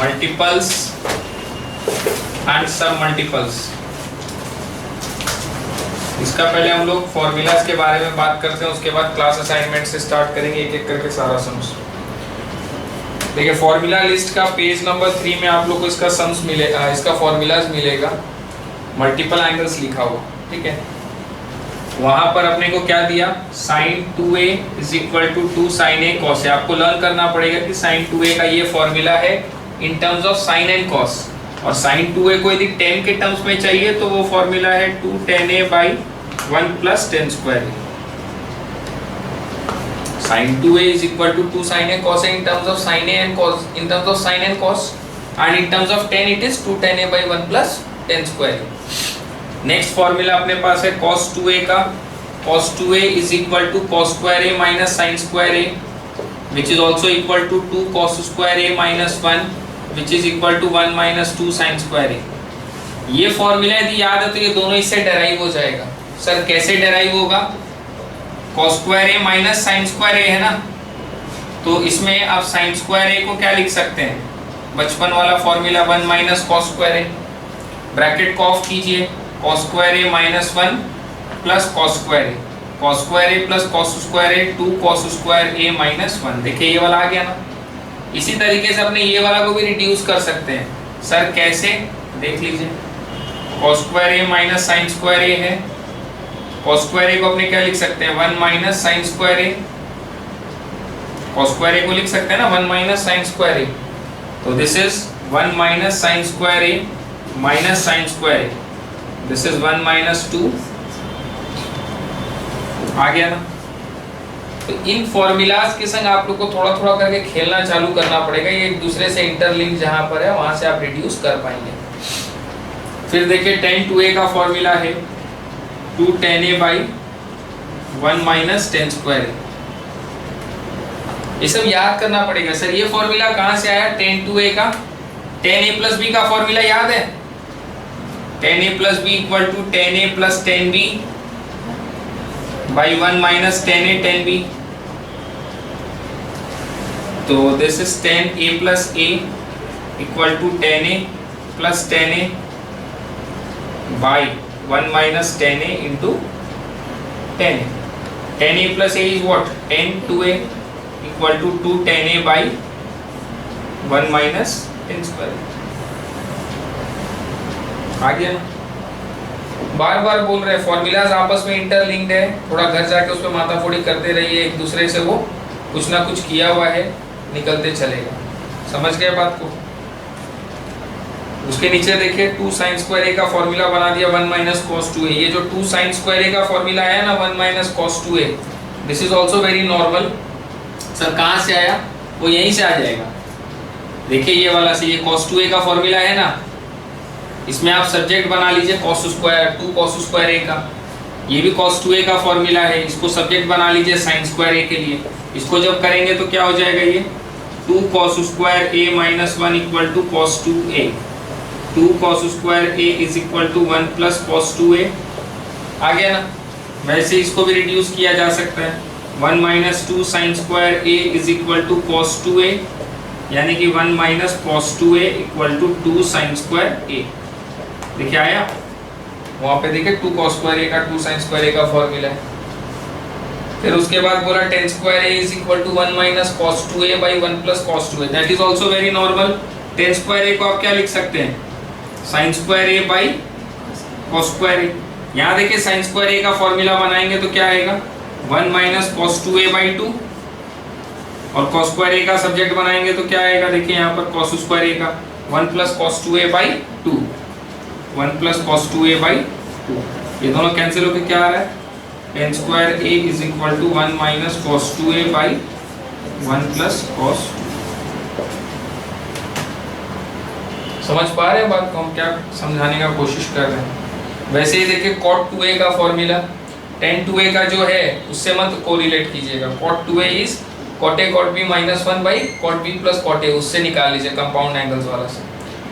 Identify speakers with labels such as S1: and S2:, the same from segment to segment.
S1: Multiples and सब multiples. इसका पहले हम लोग फॉर्मूलाज के बारे में बात करते हैं, उसके बाद क्लास असाइनमेंट से स्टार्ट करेंगे एक एक करके सारा सम्स। देखिए फॉर्मूला लिस्ट का पेज नंबर 3 में आप लोग को इसका सम्स मिलेगा, इसका फॉर्मूलाज मिलेगा, मल्टीपल एंगल्स लिखा हुआ, ठीक है। वहां पर अपने को क्या दिया, sin 2a is equal to 2 sin a cos a। आपको लर्न करना पड़ेगा कि sin 2a का ये फॉर्मूला है in terms of sin and cos, और sin 2a को यदि tan के टर्म्स में चाहिए तो वो फॉर्मूला है 2 tan a by 1 plus tan square a। sin 2a is equal to 2 sin a cos a in terms of sin a and cos, in terms of sin and cos, and in terms of tan it is 2 tan a by 1 plus tan square a। Next formula अपने पास है cos 2a का, cos 2a is equal to cos square a minus sin square a which is also equal to 2 cos square a minus 1 which is equal to 1 minus 2 sin square a। ये formula यदि याद है तो ये दोनों इससे derive हो जाएगा। सर कैसे डेराइव होगा, cos square a minus sin square a है ना, तो इसमें आप sin square a को क्या लिख सकते हैं, बचपन वाला formula 1 minus cos square a, bracket को ऑफ कीजिए, cos square a minus 1 plus cos square a, cos square a plus cos square a 2 cos square a minus 1। देखिए ये वाला आ गया ना। इसी तरीके से अपने ये वाला को भी रिड्यूस कर सकते हैं। सर कैसे, देख लीजिए, cos square a minus sin square a है, cos square a को अपने क्या लिख सकते हैं, 1 minus sin square a, cos square a को लिख सकते हैं ना 1 minus sin square a, तो this is 1 minus sin square a minus sin square a, this is 1 minus 2, आ गया ना। तो इन फॉर्मूलाज के संग आप लोग को थोड़ा थोड़ा करके खेलना चालू करना पड़ेगा, ये एक दूसरे से इंटरलिंक जहां पर है वहां से आप रिड्यूस कर पाएंगे। फिर देखिए tan 2a का फॉर्मूला है 2 tan a by 1 minus tan square a। ये सब याद करना पड़ेगा। सर ये फॉर्मूला कहां से आया, tan 2a का, tan a plus b का फॉर्मूला याद है, tan a plus b equal to tan a plus tan b by 1 minus tan a tan b। तो this is tan a plus a equal to tan a plus tan a by 1 minus tan a into tan a। tan a plus a is what, tan 2a equal to 2 tan a by 1 minus tan square। आ गया ना। बार बार बोल रहे हैं formulas आपस में interlinked है, थोड़ा घर जाके उस पर माथाफोड़ी करते रहिए, एक दूसरे से वो कुछ ना कुछ किया हुआ है, निकलते चलेगा। समझ गए बात को। उसके नीचे देखिए 2 sin square a का फॉर्मूला बना दिया 1 minus cos 2a। ये जो 2 sin square a का फॉर्मूला है ना 1 minus cos 2a, this is also very normal. Sir कहाँ से आया, वो यहीं से आ जाएगा। देखिए ये वाला से, ये cos 2a का फॉर्मूला है ना, इसमें आप सब्जेक्ट बना लीजिए cos square 2 cos square a का, ये भी cos 2a का फॉर्मूला है, इसको सब्जेक्ट बना लीजिए sin स्क्वायर a के लिए। इसको जब करेंगे तो क्या हो जाएगा, ये 2 cos square a minus 1 equal to cos 2a, 2 cos square a is equal to 1 plus cos 2a। आ गया ना। वैसे इसको भी रिड्यूस किया जा सकता है, 1 minus 2 sin square a is equal to cos 2a, यानी कि 1 minus cos 2a equal to 2 sin square a। देखिए आया, वहां पे देखिए 2 cos स्क्वायर a का 2 sin स्क्वायर a का फॉर्मूला है। फिर उसके बाद बोला tan square a is equal to 1 minus cos 2a by 1 plus cos 2a, that is also very normal। tan square a को आप क्या लिख सकते हैं, sin square a by cos square a। यहाँ देखिए sin स्क्वायर a का formula बनाएंगे तो क्या आएगा, 1 minus cos 2a by 2, और cos स्क्वायर a का सब्जेक्ट बनाएंगे तो क्या आएगा, देखिए यहाँ पर cos स्क्वायर a का 1 plus cos 2a by 2, 1 plus cos 2a by 2, ये दोनों कैंसिल होकर क्या आ रहा है, tan square a is equal to 1 minus cos 2a by 1 plus cos 2। समझ पा रहे हैं बात को, हम क्या समझाने का कोशिश कर रहे हैं। वैसे ही देखिए cot 2a का फॉर्मूला tan 2a का जो है उससे मत कोरिलेट कीजिएगा, cot 2a is cot a cot b minus 1 by cot b plus cot a, उससे निकाल लीजिए कंपाउंड एंगल्स वाला से।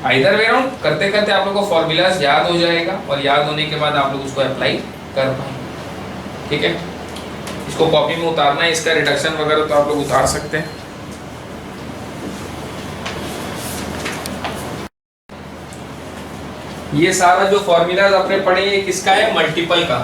S1: आइदर वे राउंड करते करते आप लोगों को फॉर्मूलाज याद हो जाएगा, और याद होने के बाद आप लोग उसको अप्लाई कर पाएंगे। ठीक है, इसको कॉपी में उतारना है, इसका रिडक्शन वगैरह तो आप लोग उतार सकते हैं। ये सारा जो फॉर्मूलाज आपने पढ़े ये किसका है? मल्टीपल का।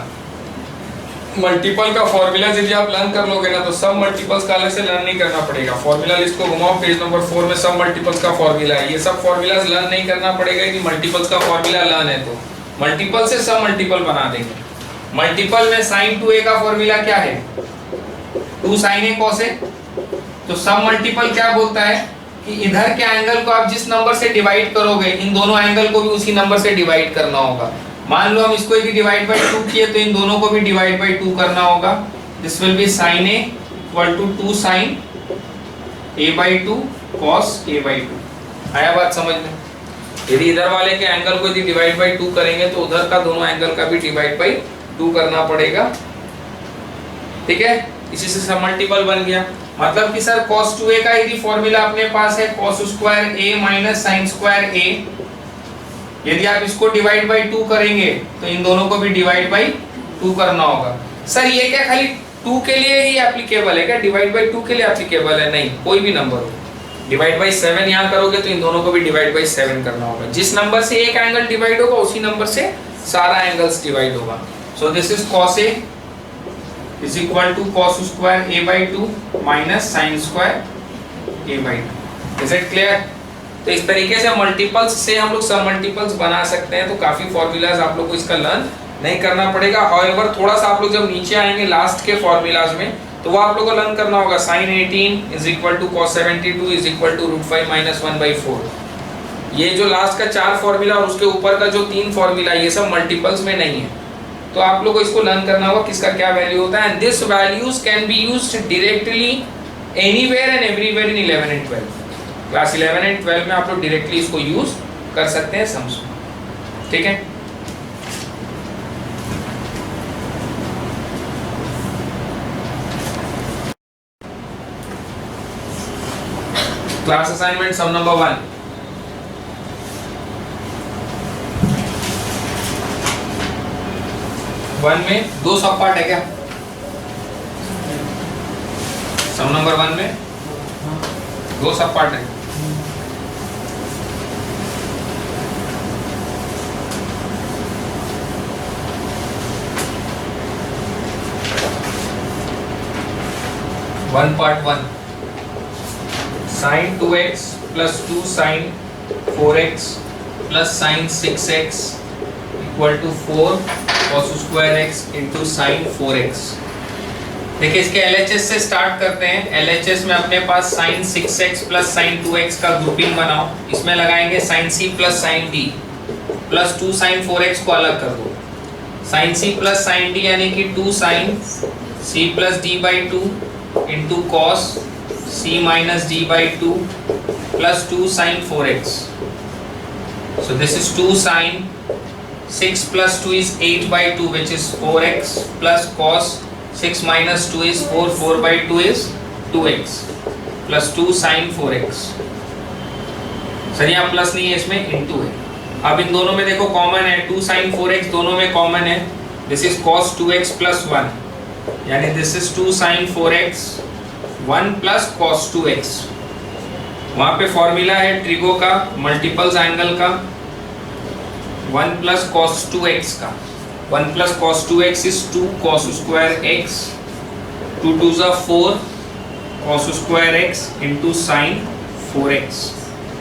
S1: मल्टीपल का फॉर्मूला यदि आप लर्न कर लोगे ना तो सब मल्टीपल्स का अलग से लर्न नहीं करना पड़ेगा। फॉर्मूला लिस्ट को घुमाओ, पेज नंबर 4 में सब मल्टीपल्स का फॉर्मूला है। ये सब फॉर्मूलाज लर्न नहीं करना पड़ेगा कि मल्टीपल्स का फॉर्मूला लर्न है तो मल्टीपल से सब मल्टीपल बना देंगे। मल्टीपल में sin 2a का फॉर्मूला क्या है? 2 sin a cos a। तो सब मल्टीपल क्या बोलता है कि इधर के एंगल को आप जिस नंबर से डिवाइड करोगे इन दोनों एंगल को भी उसी नंबर से डिवाइड करना होगा। मान लो हम इसको यदि डिवाइड बाय 2 किए तो इन दोनों को भी डिवाइड बाय 2 करना होगा। This will be sin a equal to 2 sin a by 2 cos a by 2। आया बात समझ में? यदि इधर वाले के एंगल को यदि डिवाइड बाय 2 करेंगे तो उधर का दोनों एंगल का भी डिवाइड बाय 2 करना पड़ेगा। ठीक है, इसी से सब मल्टीपल बन गया। मतलब कि सर cos 2a का यदि फॉर्मूला अपने पास है cos square a minus sin square a, यदि आप इसको डिवाइड बाय 2 करेंगे तो इन दोनों को भी डिवाइड बाय 2 करना होगा। सर ये क्या खाली 2 के लिए ही एप्लीकेबल है क्या? डिवाइड बाय 2 के लिए एप्लीकेबल है? नहीं, कोई भी नंबर हो। डिवाइड बाय 7 यहाँ करोगे तो इन दोनों को भी डिवाइड बाय 7 करना होगा। जिस नंबर से एक एंगल डिवाइड होगा उसी नंबर से सारा एंगल्स डिवाइड होगा। सो this is cos a is equal to cos square a by 2 minus sin square a by 2। Is it clear? तो इस तरीके से मल्टीपल्स से हम लोग सब मल्टीपल्स बना सकते हैं। तो काफी फॉर्मूलाज आप लोग को इसका लर्न नहीं करना पड़ेगा। हाउएवर थोड़ा सा आप लोग जब नीचे आएंगे लास्ट के फॉर्मूलाज में तो वो आप लोग को लर्न करना होगा। sin 18 is equal to cos 72 is equal to √5 minus 1/4। ये जो लास्ट का 4 फॉर्मूला और उसके ऊपर का जो 3 फॉर्मूला ये सब मल्टीपल्स में नहीं है। तो आप लोग को इसको लर्न करना होगा किसका क्या वैल्यू होता है। And this values can be used directly anywhere and everywhere in 11 and 12। Class 11 and 12 में आप लोग डायरेक्टली इसको यूज कर सकते हैं सम्स में। ठीक है, क्लास असाइनमेंट सम नंबर 1। वन में 2 सब पार्ट है क्या? सम नंबर 1 में 2 सब पार्ट है। One part 1 sin 2x plus 2 sin 4x plus sin 6x equal to 4 cos square x into sin 4x। देखिए इसके LHS से स्टार्ट करते हैं। LHS में अपने पास sin 6x plus sin 2x का ग्रुपिंग बनाओ। इसमें लगाएंगे sin c plus sin d plus 2 sin 4x को अलग कर दो। sin c plus sin d यानी कि 2 sin c plus d by 2 into cos c minus d by 2 plus 2 sin 4x। So this is 2 sin 6 plus 2 is 8 by 2 which is 4x plus cos 6 minus 2 is 4, 4 by 2 is 2x plus 2 sin 4x। Sir यहाँ plus नहीं है इसमें into है। अब इन दोनों में देखो common है 2 sin 4x दोनों में कॉमन है। This is cos 2x plus 1 यानी this is 2 sin 4x 1 plus cos 2x। वहाँ पे फॉर्मूला है ट्रिगो का मल्टीपल्स एंगल का 1 plus cos 2x का। 1 plus cos 2x is 2 cos square x, 2 2s are 4 cos square x into sin 4x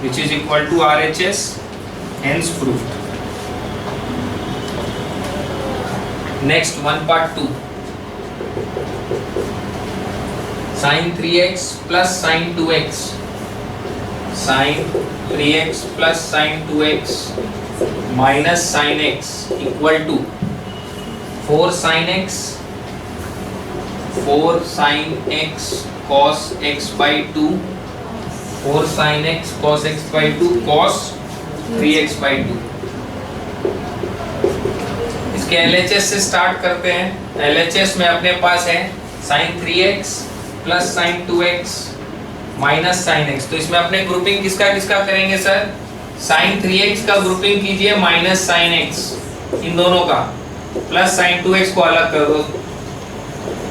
S1: which is equal to RHS, hence proved। Next one part 2 sin 3x plus sin 2x, sin 3x plus sin 2x minus sin x equal to 4 sin x cos x by 2 4 sin x cos x by 2 cos 3x by 2। इसके LHS से start करते हैं। LHS में अपने पास है sin 3x plus sin 2x minus sin x। तो इसमें अपने ग्रुपिंग किसका किसका करेंगे सर? sin 3x का ग्रुपिंग कीजिए माइनस sin x इन दोनों का प्लस sin 2x को अलग कर दो।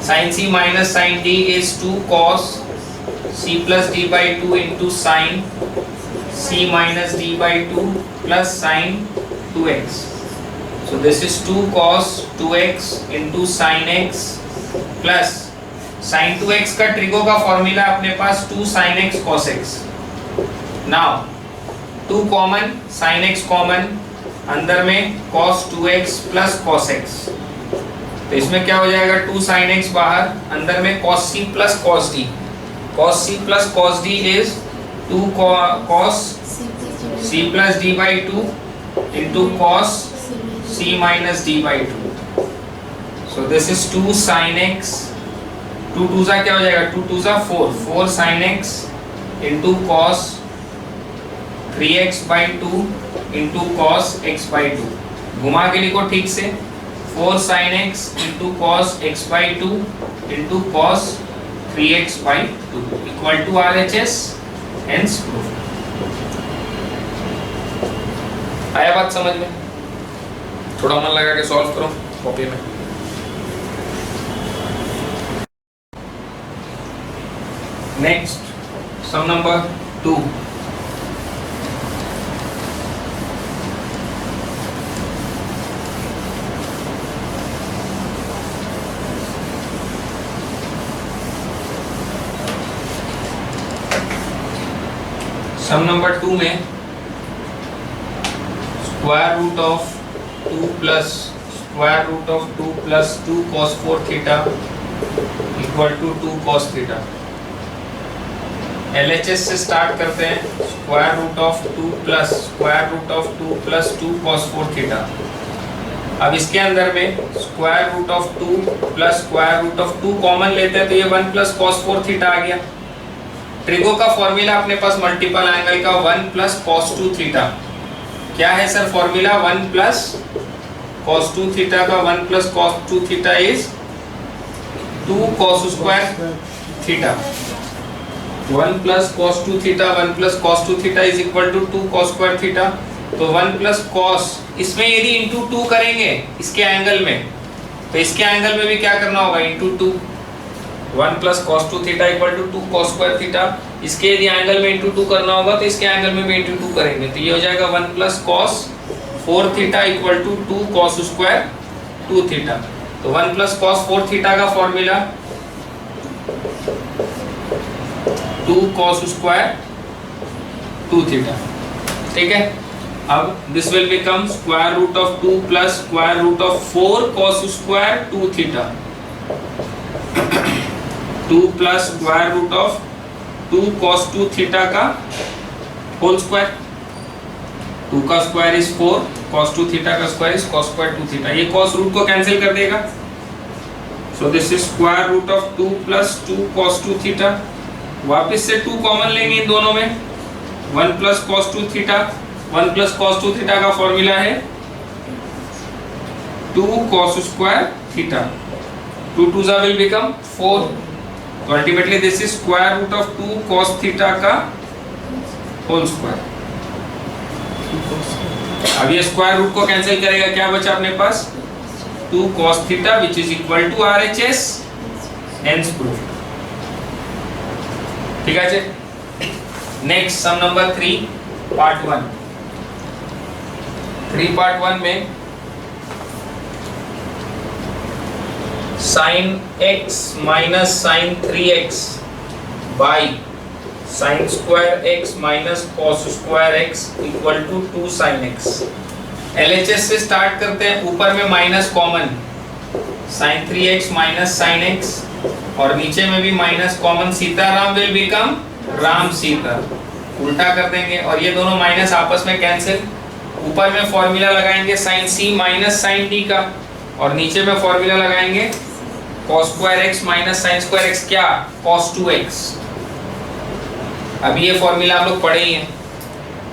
S1: sin c minus sin d is 2 cos c plus d by 2 into sin c minus d by 2 plus sin 2x. So this is 2 cos 2x into sin x plus sin 2x का trigo का formula अपने पास 2 sin x cos x. Now 2 common, sin x common, अंदर में cos 2x plus cos x. तो इसमें क्या हो जाएगा 2 sin x बाहर, अंदर में cos c plus cos d. Cos c plus cos d is 2 cos c plus d by 2 into cos c minus d by 2. So this is 2 sin x. 2 2 क्या हो जाएगा 2 2 4, 4 sin x into cos 3x by 2 into cos x by 2. घुमा के लिखो ठीक से, 4 sin x into cos x by 2 into cos 3x by 2 equal to RHS, hence proof. आया बात समझ में? थोड़ा मन लगा के सॉल्व करो कॉपी में. Next sum number 2. Sum number 2 में square root of 2 plus square root of 2 plus 2 cos 4 theta equal to 2 cos theta. LHS से स्टार्ट करते हैं. Square root of 2 plus square root of 2 plus 2 cos 4 theta. अब इसके अंदर में square root of 2 plus square root of 2 common लेते हैं तो ये 1 प्लस cos 4 थीटा आ गया. ट्रिगो का फॉर्मूला अपने पास मल्टीपल एंगल का 1 प्लस cos 2 थीटा. क्या है sir formula? 1 plus cos 2 theta का 1 plus cos 2 theta is 2 cos square theta. 1 plus cos 2 theta 1 plus cos 2 theta is equal to 2 cos square theta. तो 1 plus cos, इसमें यदि into 2 करेंगे इसके angle में, तो इसके एंगल में भी क्या करना होगा? Into 2. 1 plus cos 2 theta equal to 2 cos square theta. इसके यदि एंगल में इंटू 2 करना होगा तो इसके एंगल में भी इंटू 2 करेंगे तो ये हो जाएगा 1 plus cos 4 theta equal to 2 cos square 2 theta. तो 1 प्लस cos 4 थीटा का फॉर्मूला 2 cos स्क्वायर 2 थीटा. ठीक है. अब this will become square root of 2 plus square root of 4 cos square 2 theta. 2 plus square root of 2 cos 2 theta का whole square. 2 का square is 4, cos 2 theta का square is cos square 2 theta. ये cos root को cancel कर देगा. So this is square root of 2 plus 2 cos 2 theta. वापस से 2 common लेंगे इन दोनों में. 1 plus cos 2 theta. 1 plus cos 2 theta का फॉर्मूला है 2 cos square theta. 2 2 will become 4. तो ultimately this is square root of 2 cos theta का होल स्क्वायर. अब ये स्क्वायर रूट को कैंसिल करेगा, क्या बचा अपने पास? 2 cos theta which is equal to RHS, hence proof. ठीक है. Next sum number 3 part 1. 3 part 1 में sin x minus sin 3x by sin square x minus cos square x equal to 2 sin x. LHS से start करते हैं. ऊपर में minus common, sin 3x minus sin x, और नीचे में भी minus common. Sitaram will become Ram Sita. उल्टा कर देंगे और ये दोनों माइनस आपस में कैंसिल. ऊपर में फॉर्मूला लगाएंगे sin c minus sin d का, और नीचे में फॉर्मूला लगाएंगे cos square x minus sin square x. क्या? cos 2x. अभी ये फॉर्मूला आप लोग पढ़े ही हैं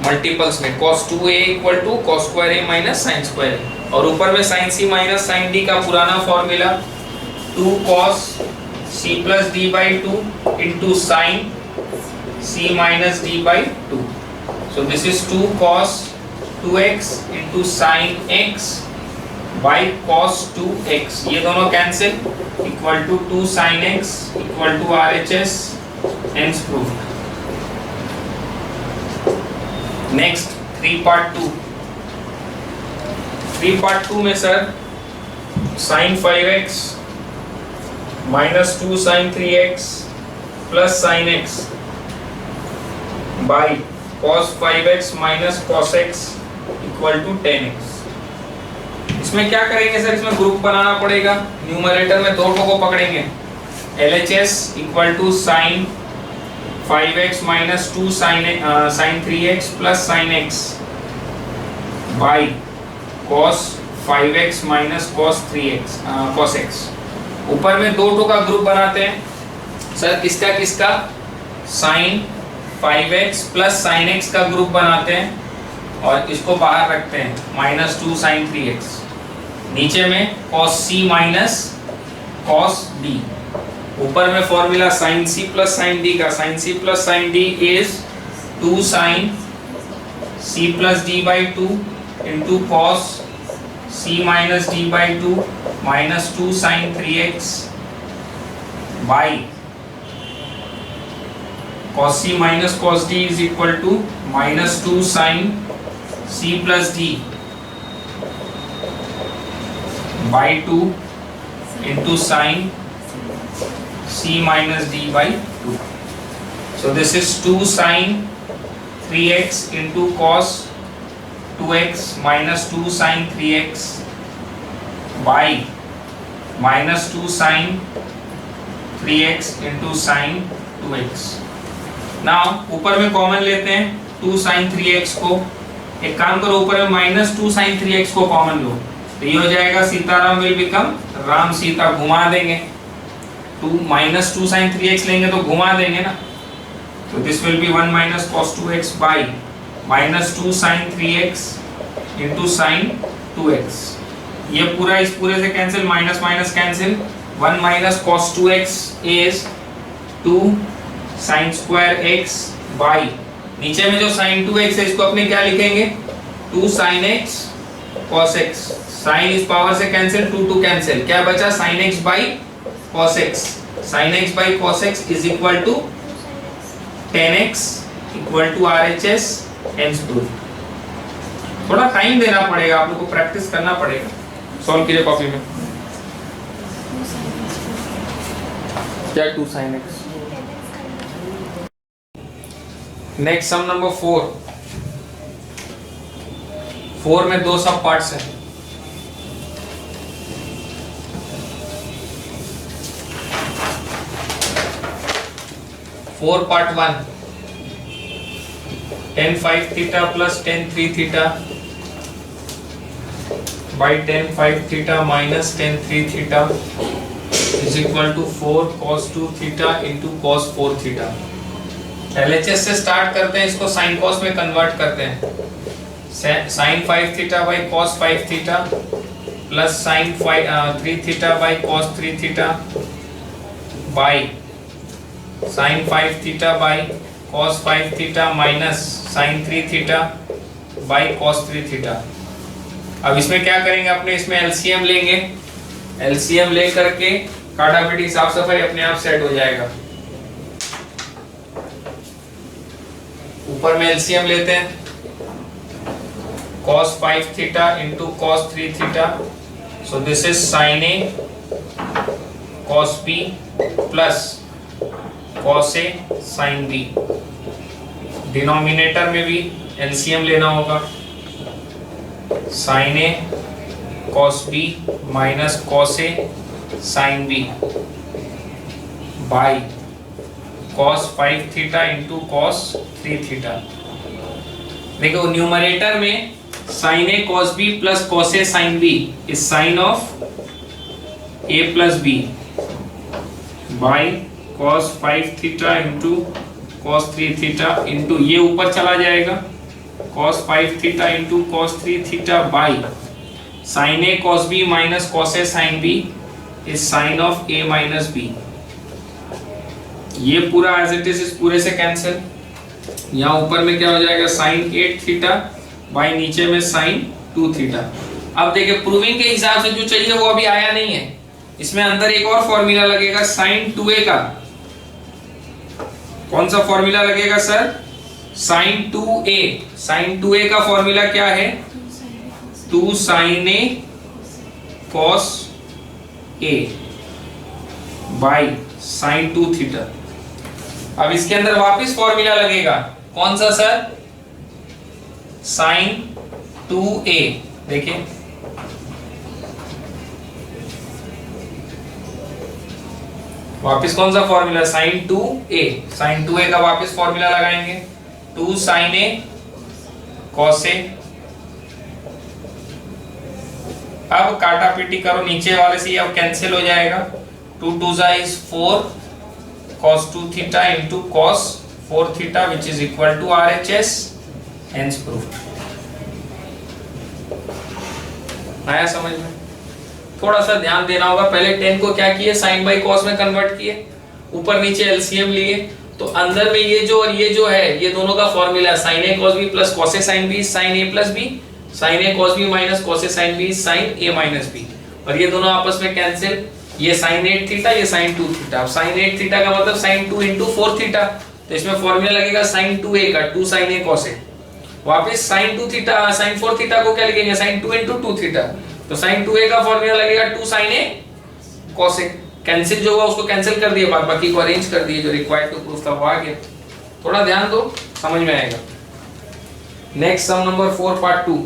S1: मल्टीपल्स में. cos 2a equal to cos square a minus sin square a, और ऊपर में sin c minus sin d का पुराना formula 2 cos c plus d by 2 into sin c minus d by 2. So this is 2 cos 2x into sin x by cos 2x. ये दोनों cancel. Equal to 2 sin x equal to RHS, hence proved. Next 3 part 2. 3 part 2 में sir sine 5x minus 2 sine 3x plus sine x by cos 5x minus cos x equal to 10x। इसमें क्या करेंगे sir, इसमें group बनाना पड़ेगा। Numerator में दो को पकड़ेंगे, LHS equal to sine 5x minus 2 sine 3x plus sine x by cos 5x minus cos 3x cos x। ऊपर में दो का ग्रुप बनाते हैं सर, किसका sine 5x plus sine x का ग्रुप बनाते हैं और इसको बाहर रखते हैं माइनस 2 साइन 3x। नीचे में cos c minus cos d। ऊपर में formula sine c plus sine d का, sine c plus sine d is 2 sine c plus d by 2 into cos c minus d by 2 minus 2 sine 3x by cos c minus cos d is equal to minus 2 sine c plus d by 2 into sine c minus d by 2. So this is 2 sin 3x into cos 2x minus 2 sin 3x by minus 2 sin 3x into sin 2x. Now ऊपर में common लेते हैं 2 sin 3x को। एक काम करो, ऊपर में माइनस 2 sin 3x को कॉमन लो, तो ये हो जाएगा सीताराम विल बिकम राम सीता। घुमा देंगे, 2 माइनस 2 साइन 3x लेंगे तो घुमा देंगे ना, तो this will be 1 minus cos 2x by minus 2 sine 3x into sine 2x। ये पूरा इस पूरे से cancel, minus minus cancel, 1 minus cos 2x is 2 sine square x by नीचे में जो साइन 2x है इसको अपने क्या लिखेंगे, 2 sine x cos x। Sine इस पावर से कैंसिल, 2 2 कैंसिल, क्या बचा sine x by cos x। sin x by cos x is equal to 10x equal to RHS hence proof। थोड़ा टाइम देना पड़ेगा, आप लोग को प्रैक्टिस करना पड़ेगा। सॉल्व कीजिए कॉपी में। क्या 2 sin x। Next sum number 4। 4 में दो सब पार्ट्स हैं। Four part 1 tan 5 theta plus tan 3 theta by tan 5 theta minus tan 3 theta is equal to 4 cos 2 theta into cos 4 theta. LHS से स्टार्ट करते हैं, इसको साइन कॉस में convert करते हैं। Sine 5 theta by cos 5 theta plus sine 3 theta by cos 3 theta by sin 5 theta by cos 5 theta minus sin 3 theta by cos 3 theta. अब इसमें क्या करेंगे, अपने इसमें LCM लेंगे। LCM ले करके काटापीटी साफ सफाई अपने आप सेट हो जाएगा। ऊपर में LCM लेते हैं, cos 5 theta into cos 3 theta, so this is sin A cos B plus cos A sin B। Denominator में भी LCM लेना होगा, sin A cos B minus cos A sin B by cos 5 theta into cos 3 theta. देखो numerator में sin A cos B plus cos A sin B is sine of A plus B by cos 5 theta into cos 3 theta into ये ऊपर चला जाएगा cos 5 theta into cos 3 theta by sin A cos B minus cos A sin B is sine of A minus B। ये पूरा as it is इस पूरे से cancel. यहाँ ऊपर में क्या हो जाएगा, sin 8 थीटा बाई नीचे में sin 2 थीटा। अब देखिए प्रूविंग के हिसाब से जो चाहिए वो अभी आया नहीं है, इसमें अंदर एक और फॉर्मूला लगेगा sin 2A का। कौन सा फॉर्मूला लगेगा sir, sin 2A। sin 2A का फॉर्मूला क्या है, 2 sin a cos a by sin 2 theta. अब इसके अंदर वापस फॉर्मूला लगेगा, कौन सा सर? sin 2a। देखिए वापस कौन सा formula? sin 2a। sin 2a का वापस फॉर्मूला लगाएंगे, 2 sin a cos a। अब काटा पीटी करो नीचे वाले से, अब कैंसिल हो जाएगा। 2 2 is 4 cos 2 theta into cos 4 theta which is equal to RHS, hence proved। आया समझ में? थोड़ा सा ध्यान देना होगा, पहले 10 को क्या किए? sin by cos में कन्वर्ट किए, ऊपर नीचे एलसीएम लिए, तो अंदर में ये जो और ये जो है, ये दोनों का फॉर्मूला है sin a cos b plus cos a sin b sin a plus b, sin a cos b minus cos a sin b sin a minus b, और ये दोनों आपस में कैंसिल, ये sin 8 थीटा, ये sin 2 थीटा। अब sin 8 theta का मतलब sin 2 into 4 थीटा, तो इसमें फॉर्मूला लगेगा sin 2a का 2 sin a cos a। वापस sin 2 थीटा sin 4 थीटा को क्या लिखेंगे? sin 2 into 2 थीटा, तो sin 2a का फॉर्मूला लगेगा 2 sin a cos a। Cancel जो हुआ उसको कैंसिल कर दिए, बाकी को अरेंज कर दिए, जो रिक्वायर्ड टू प्रूफ था वो आ गया। थोड़ा ध्यान दो, समझ में आएगा। Next sum number 4 part 2।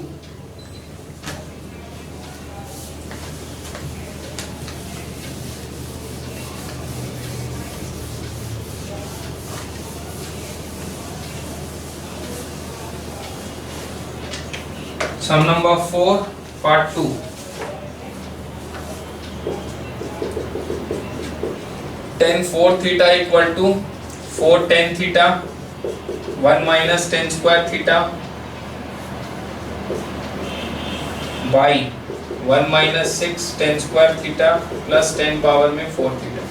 S1: Sum number 4 part 2। tan 4 theta equal to 4 tan theta 1 minus tan square theta by 1 minus 6 tan square theta plus tan power में 4 theta।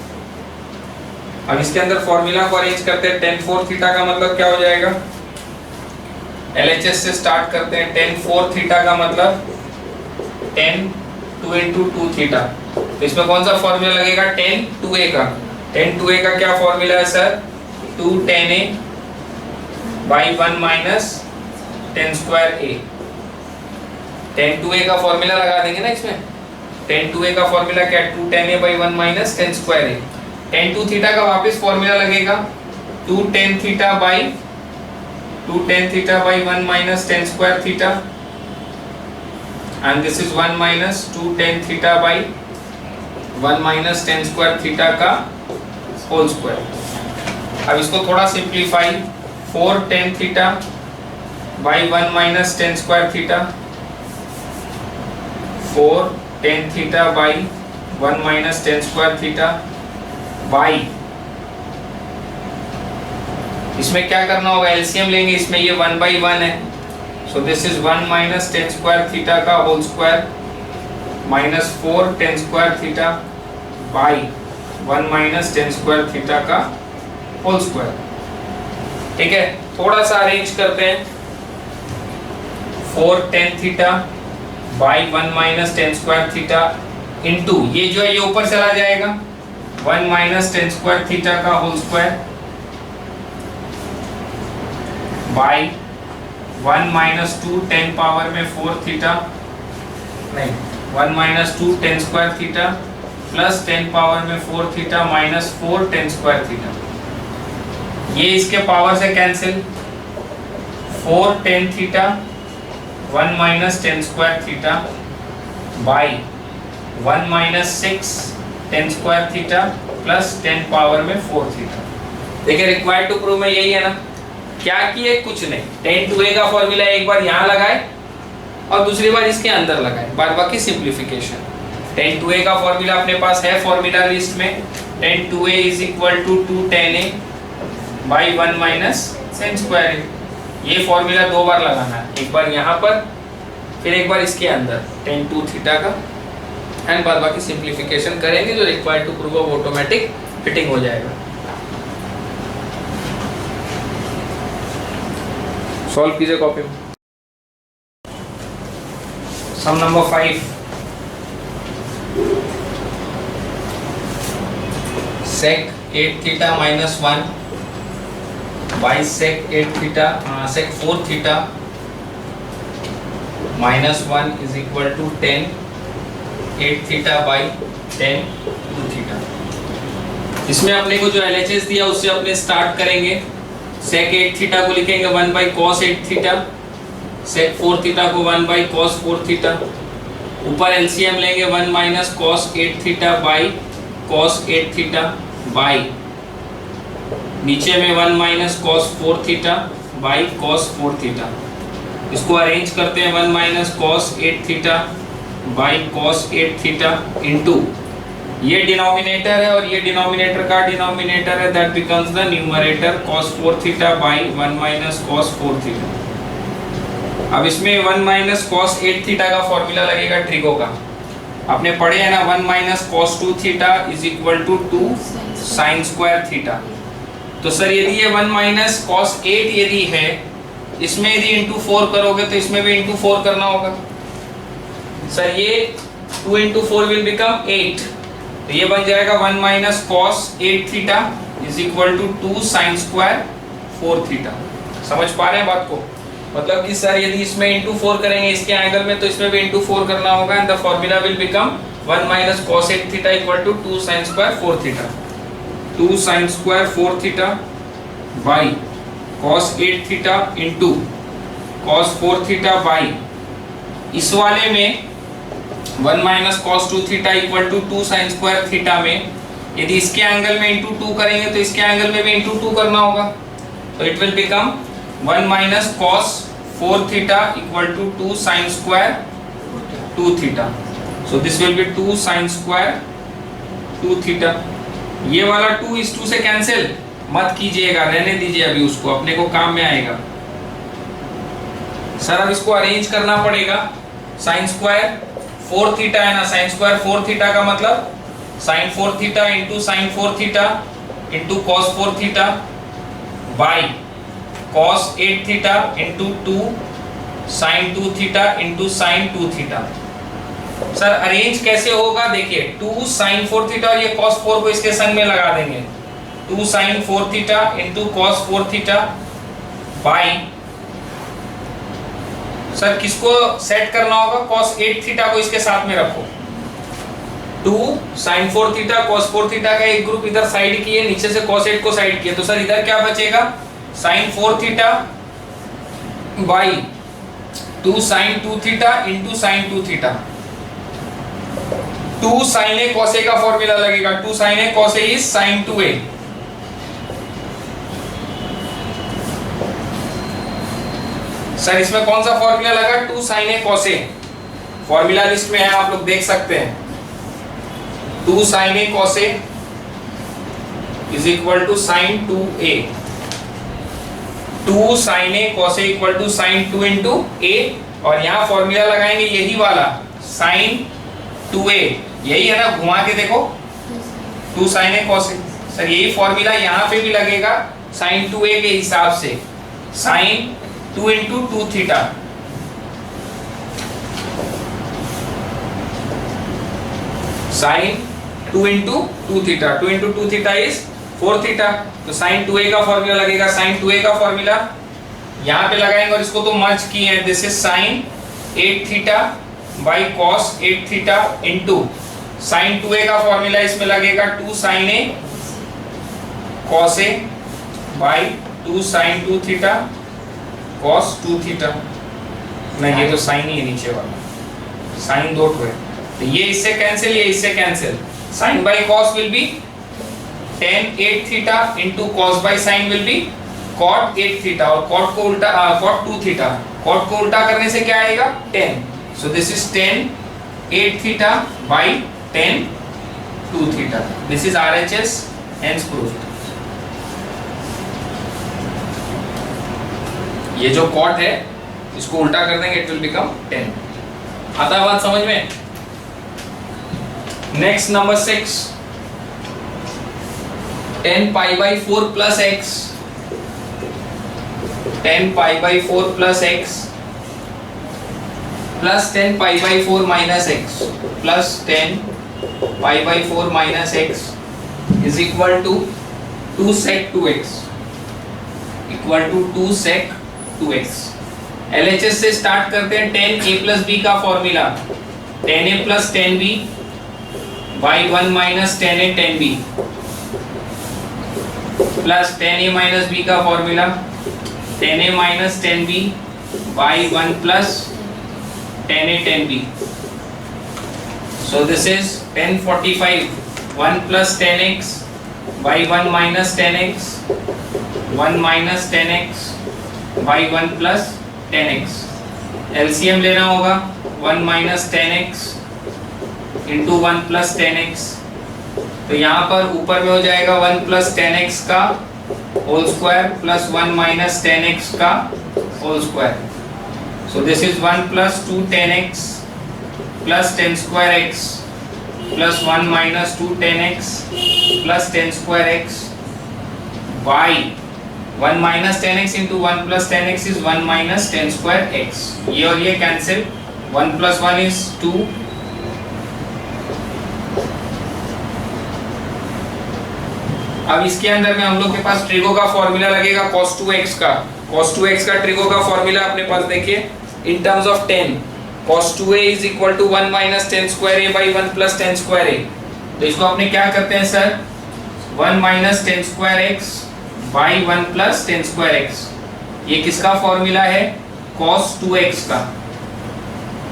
S1: अब इसके अंदर फॉर्मूला को अरेंज करते हैं। tan 4 थीटा का मतलब क्या हो जाएगा? LHS से स्टार्ट करते हैं। tan 4 थीटा का मतलब tan 2 into 2 थीटा, तो इसमें कौन सा फॉर्मूला लगेगा? tan 2a का। tan 2a का क्या फॉर्मूला है sir? 2 tan a by 1 minus tan square a। tan 2a का फॉर्मूला लगा देंगे ना इसमें। tan 2a का फॉर्मूला क्या है? 2 tan a by 1 minus tan square a। tan 2 theta का वापस फॉर्मूला लगेगा 2 tan theta by 2 tan theta by 1 minus tan square theta, and this is 1 minus 2 tan theta by 1 minus tan square theta का whole square. अब इसको थोड़ा simplify, 4 tan theta by 1 minus tan square theta, 4 tan theta by 1 minus tan square theta by, इसमें क्या करना होगा? LCM लेंगे, इसमें ये 1 by 1 है, सो this is 1 minus tan square theta का whole square minus 4 tan square theta by 1 minus tan square theta का होल स्क्वायर। ठीक है, थोड़ा सा अरेंज करते हैं। 4 tan theta by 1 minus tan square theta into, ये जो है ये ऊपर चला जाएगा, 1 minus tan square theta का whole square by 1 minus 2 tan power में 4 थीटा, नहीं 1 minus 2 tan square theta plus 10 power में 4 theta minus 4 tan square theta. ये इसके पावर से cancel, 4 tan theta 1 minus tan square theta by 1 minus 6 tan square theta plus 10 power में 4 theta. देखिए required to prove में यही है ना, क्या किए? कुछ नहीं, tan 2a का फॉर्मूला एक बार यहाँ लगाए और दूसरी बार इसके अंदर लगाए, बाद बाकी सिंप्लीफिकेशन। tan 2a का फॉर्मूला अपने पास है फॉर्मूला लिस्ट में, tan 2a is equal to 2 tan a by 1 minus tan square a। ये फॉर्मूला दो बार लगाना है, एक बार यहाँ पर फिर एक बार इसके अंदर tan 2 थीटा का, एंड बाद बाकी सिंप्लीफिकेशन करेंगे, जो required to prove of automatic fitting हो जाएगा। सॉल्व कीजिए कॉपी में। Sum number 5, sec 8 theta minus 1 by sec 8 theta sec 4 theta -1 is equal to 10 8 theta by 10 2 theta. इसमें अपने को जो LHS दिया उससे अपने स्टार्ट करेंगे। sec 8 थीटा को लिखेंगे 1 by cos 8 theta, sec 4 theta को 1 बाई cos 4 थीटा। ऊपर LCM लेंगे 1 minus cos 8 theta by cos 8 theta by नीचे में 1 minus cos 4 theta by cos 4 theta. इसको अरेंज करते हैं 1 minus cos 8 theta by cos 8 theta into ये डिनोमिनेटर है और ये डिनोमिनेटर का डिनोमिनेटर है, that becomes the numerator cos 4 theta by 1 minus cos 4 theta. अब इसमें 1 माइनस cos 8 थीटा का फॉर्मूला लगेगा ट्रिगो का, आपने पढ़े है ना। 1 minus cos 2 theta is equal to 2 sine square theta. तो सर यदि ये 1 माइनस cos 8 यदि है, इसमें यदि इंटू 4 करोगे तो इसमें भी इंटू 4 करना होगा। सर ये 2 इंटू 4 विल बिकम 8, तो ये बन जाएगा 1 minus cos 8 theta is equal to 2 sine square 4 theta. समझ पा रहे हैं बात को? मतलब कि सर यदि इसमें इंटू 4 करेंगे इसके एंगल में, तो इसमें भी इंटू 4 करना होगा and the formula will become 1 minus cos 8 theta equal to 2 sine square 4 theta. 2 sine square 4 theta by cos 8 theta into cos 4 theta by इस वाले में 1 minus cos 2 theta equal to 2 sine square theta में यदि इसके angle में into 2 करेंगे तो इसके एंगल में भी इंटू 2 करना होगा, तो it will become 1 minus cos 4 theta equal to 2 sine square 2 theta. So this will be 2 sine square 2 theta. ये वाला 2 इस 2 से कैंसिल मत कीजिएगा, रहने दीजिए अभी उसको, अपने को काम में आएगा। सर अब इसको अरेंज करना पड़ेगा। साइन स्क्वायर 4 थीटा है ना, साइन स्क्वायर 4 थीटा का मतलब sine 4 theta into sine 4 theta into cos 4 theta by cos 8 theta into 2 sine 2 theta into sine 2 theta. Sir arrange कैसे होगा देखिए, 2 साइन 4 थीटा और ये कॉस 4 को इसके संग में लगा देंगे, 2 sine 4 theta into cos 4 theta by, sir किसको सेट करना होगा, cos 8 थीटा को इसके साथ में रखो। 2 sin 4 थीटा cos 4 थीटा का एक ग्रुप इधर साइड किए, नीचे से cos 8 को साइड किए, तो सर इधर क्या बचेगा, sin 4 theta by 2 sin 2 theta into sin 2 theta. 2 sin a cos a का फॉर्मूला लगेगा, 2 sin a cos a is sin 2a। Sir इसमें कौन सा फॉर्मूला लगा, 2 sin a cos a, formula list में है आप लोग देख सकते हैं। 2 sin a cos a is equal to sin 2a, 2 sin a cos a equal to sin 2 into a, और यहाँ फॉर्मूला लगाएंगे यही वाला sin 2a, यही है ना, घुमा के देखो 2 sin a cos a। Sir यही फॉर्मूला यहाँ पे भी लगेगा sin 2a के हिसाब से, sin 2 into 2 theta. Sine 2 into 2 theta, 2 into 2 theta is 4 theta, तो साइन 2a का फॉर्मूला लगेगा, साइन 2a का फॉर्मूला यहाँ पे लगाएंगे और इसको तो मर्ज किए हैं, this is sine 8 theta by cos 8 theta into sine 2a का फॉर्मूला इसमें लगेगा 2 sine a cos a by 2 sine 2 theta cos 2 थीटा। नहीं ये तो साइन ही है नीचे वाला, साइन 2 है, तो ये इससे कैंसिल, ये इससे cancel, sine by cos will be tan 8 theta into cos by sine will be cot 8 theta, और cot को उल्टा cot 2 थीटा, cot को उल्टा करने से क्या आएगा, tan, so this is tan 8 theta by tan 2 theta. This is RHS hence proved। ये जो cot है इसको उल्टा कर देंगे, इट विल बिकम 10। आता है बात समझ में? Next number 6, tan pi by 4 plus x, tan pi by 4 plus x plus tan pi by 4 minus x plus tan pi by 4 minus x is equal to 2 sec 2x equal to 2 sec 2x। LHS से start करते हैं 10a plus b का formula 10a plus 10b by 1 minus 10a 10b plus 10a minus b का formula 10a minus 10b by 1 plus 10a 10b. So this is 1045 1 plus 10x by 1 minus 10x 1 minus 10x by 1 plus 10x. LCM लेना होगा 1 minus 10x into 1 plus 10x. तो यहाँ पर ऊपर में हो जाएगा 1 plus 10x का whole square plus 1 minus 10x का whole square. So this is 1 plus 2 10x plus 10 square x plus 1 minus 2 10x plus 10 square x by 1 minus 10x into 1 plus 10x is 1 minus 10 square x. ये और ये cancel 1 plus 1 is 2. अब इसके अंदर में हम लोग के पास ट्रिगो का फॉर्मूला लगेगा cos 2x का. cos 2x का ट्रिगो का फॉर्मूला अपने पास देखिए in terms of 10 cos 2a is equal to 1 minus 10 square a by 1 plus 10 square a. तो इसको अपने क्या करते हैं sir 1 minus 10 square x by 1 plus 10 square x. ये किसका फॉर्मूला है cos 2x का.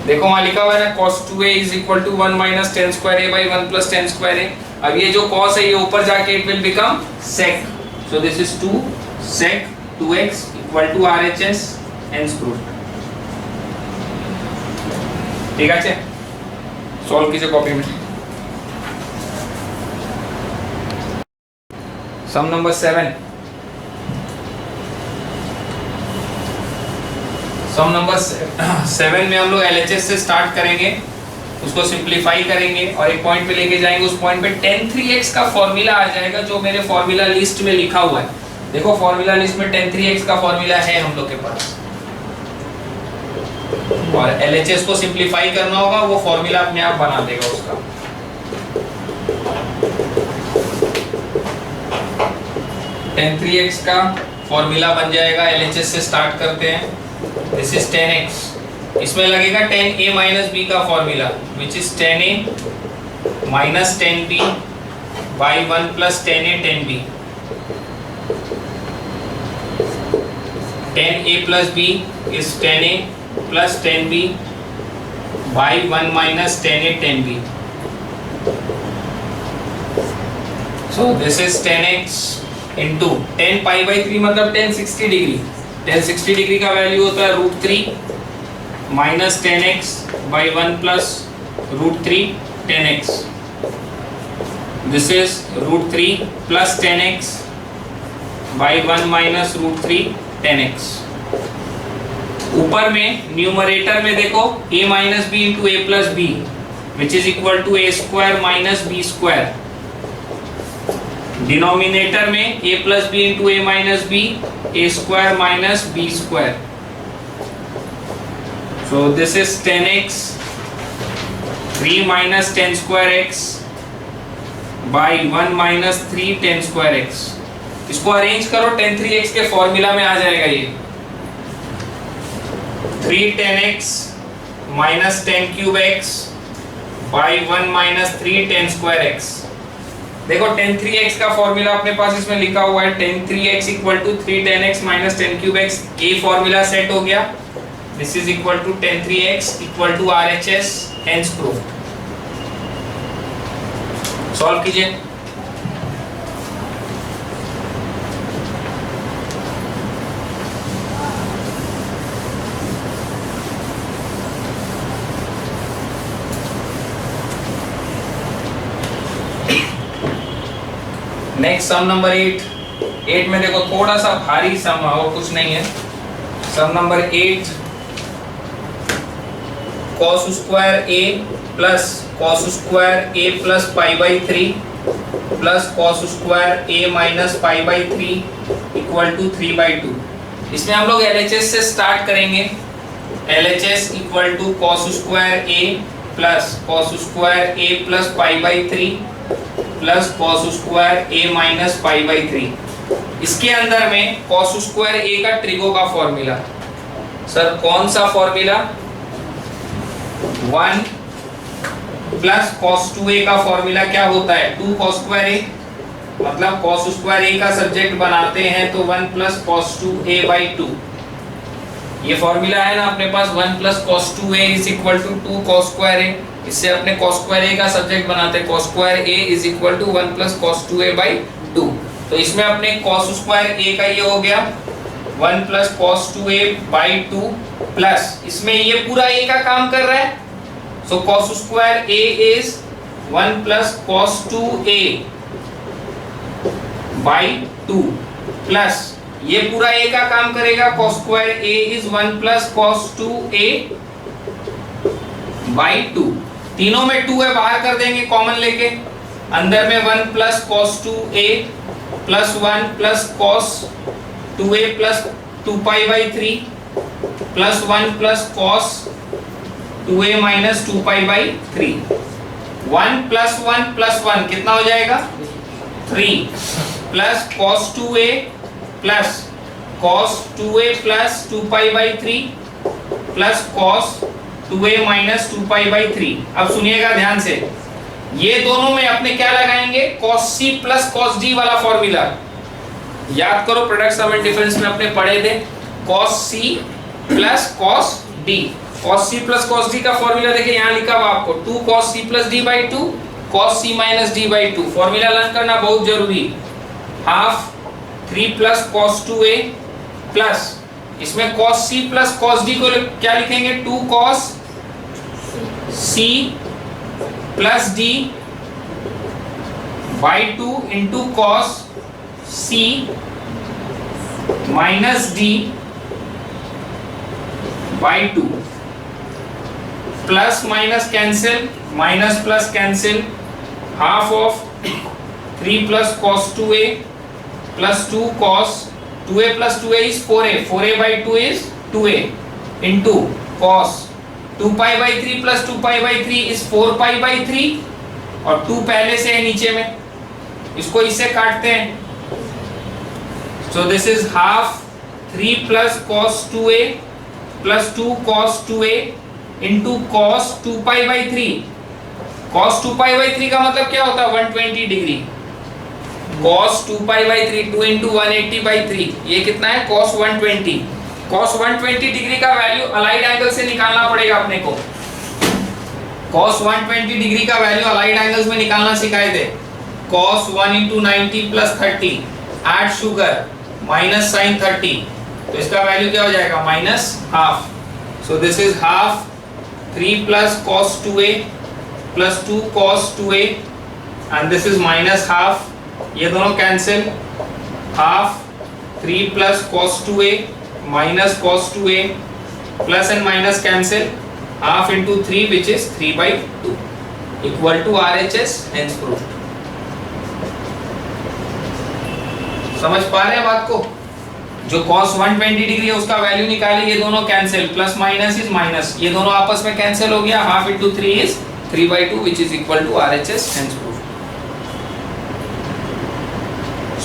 S1: देखो वहां लिखा हुआ है ना cos 2a is equal to 1 minus 10 square a by 1 plus 10 square a. अब ये जो cos है ये ऊपर जाके it will become sec. So this is 2 sec 2x equal to RHS hence proved. ঠিক আছে सॉल्व कीजिए कॉपी में. Sum number 7. सम नंबर 7 में हम लोग LHS से स्टार्ट करेंगे, उसको सिंप्लीफाई करेंगे और एक पॉइंट पे लेके जाएंगे. उस पॉइंट पे tan 3x का फॉर्मूला आ जाएगा जो मेरे फॉर्मूला लिस्ट में लिखा हुआ है. देखो फॉर्मूला लिस्ट में tan 3x का फॉर्मूला है हम लोग के पास और LHS को सिंप्लीफाई करना होगा, वो फॉर्मूला अपने आप बना देगा उसका. tan 3x का फॉर्मूला बन जाएगा. LHS से स्टार्ट करते हैं. This is 10x. इसमें लगेगा 10a माइनस b का formula which is 10a minus 10b by 1 plus 10a 10b. 10a plus b is 10a plus 10b by 1 minus 10a 10b. So this is 10x into 10 pi by 3 मतलब 10 60 degree. 10 60 degree का value होता है √3 minus 10x by 1 plus √3 10x. This is √3 plus 10x by 1 minus √3 10x. ऊपर में numerator में देखो a minus b into a plus b which is equal to a square minus B square. Denominator में a plus b into a minus b a square minus B square. So this is 10x 3 minus 10 square x by 1 minus 3 10 square x. इसको arrange करो 10 3x के formula में आ जाएगा ये 3 10x minus 10 cube x by 1 minus 3 10 square x. देखो 10 3x का formula अपने पास इसमें लिखा हुआ है 10 3x equal to 3 10x minus 10 cube x. ये फॉर्मूला सेट हो गया. This is equal to 10 3x equal to RHS hence proved. Solve कीजिए. नेक्स्ट सम नंबर 8 में देखो थोड़ा सा भारी सम है और कुछ नहीं है. Sum number 8 cos square a plus cos square a plus pi by 3 plus cos square a minus pi by 3 equal to 3/2. इसमें हम लोग LHS से स्टार्ट करेंगे. LHS equal to cos square a plus cos square a plus pi by 3 plus cos square a minus pi by 3. इसके अंदर में cos square a का trigo का फॉर्मूला सर कौन सा फॉर्मूला? 1 प्लस cos 2a का formula क्या होता है? 2 cos स्क्वायर a, मतलब cos स्क्वायर a का सब्जेक्ट बनाते हैं तो 1 प्लस cos 2a बाई 2। ये फॉर्मूला है ना अपने पास, 1 plus cos 2a is equal to 2 cos square a। इससे अपने cos स्क्वायर a का सब्जेक्ट बनाते हैं, cos square a is equal to 1 plus cos 2a by 2। तो इसमें अपने cos स्क्वायर a का ये हो गया 1 plus cos 2a by 2, plus इसमें ये पूरा a का काम कर रहा है, सो cos square a is 1 plus cos 2a by 2, plus ये पूरा a का काम करेगा, cos square a is 1 plus cos 2a by 2। तीनों में 2 है, बाहर कर देंगे कॉमन लेके, अंदर में 1 plus cos 2a plus 1 plus cos 2a plus 2 pi by 3 plus 1 plus cos 2a minus 2 pi by 3। 1 plus 1 कितना हो जाएगा? 3 plus cos 2a plus cos 2a plus 2 pi by 3 plus cos 2a minus 2 pi by 3। अब सुनिएगा ध्यान से, ये दोनों में अपने क्या लगाएंगे? cos c plus cos d वाला फॉर्मूला याद करो, प्रोडक्ट सम एंड डिफरेंस में अपने पढ़े थे, cos c plus cos d। cos c plus cos d का फॉर्मूला देखिए यहाँ लिखा हुआ आपको, 2 cos c plus d by 2 cos c minus d by 2। Formula learn करना बहुत जरूरी। Half 3 plus cos 2a plus इसमें cos c plus cos d को क्या लिखेंगे? 2 cos c plus d by 2 into cos c minus d by 2, plus minus cancel, minus plus cancel, half of 3 plus cos 2a plus 2 cos 2a plus 2a is 4a, 4a by 2 is 2a into cos 2 pi by 3 plus 2 pi by 3 is 4 pi by 3 और 2 पहले से है नीचे में, इसको इससे काटते हैं, so this is half 3 plus cos 2a plus 2 cos 2a into cos 2 pi by 3। cos 2 pi by 3 का मतलब क्या होता है? 120 degree. cos 2 pi by 3 2 into 180 by 3, ये कितना है? cos 120। cos 120 डिग्री का वैल्यू अलाइड एंगल से निकालना पड़ेगा अपने को। cos 120 डिग्री का वैल्यू अलाइड एंगल्स में निकालना सिखाए थे। cos 1 into 90 plus 30 add sugar minus sin 30, तो इसका वैल्यू क्या हो जाएगा? Minus half. So this is half 3 plus cos 2a plus 2 cos 2a and this is minus half, ये दोनों cancel, half 3 plus cos 2a minus cos 2a plus and minus cancel, half into 3 which is 3 by 2 equal to RHS, hence proved. समझ पा रहे हैं बात को? जो cos 120 degree है उसका वैल्यू निकाले, ये दोनों cancel, plus minus is minus, ये दोनों आपस में कैंसिल हो गया, half into 3 is 3 by 2 which is equal to RHS, hence proved.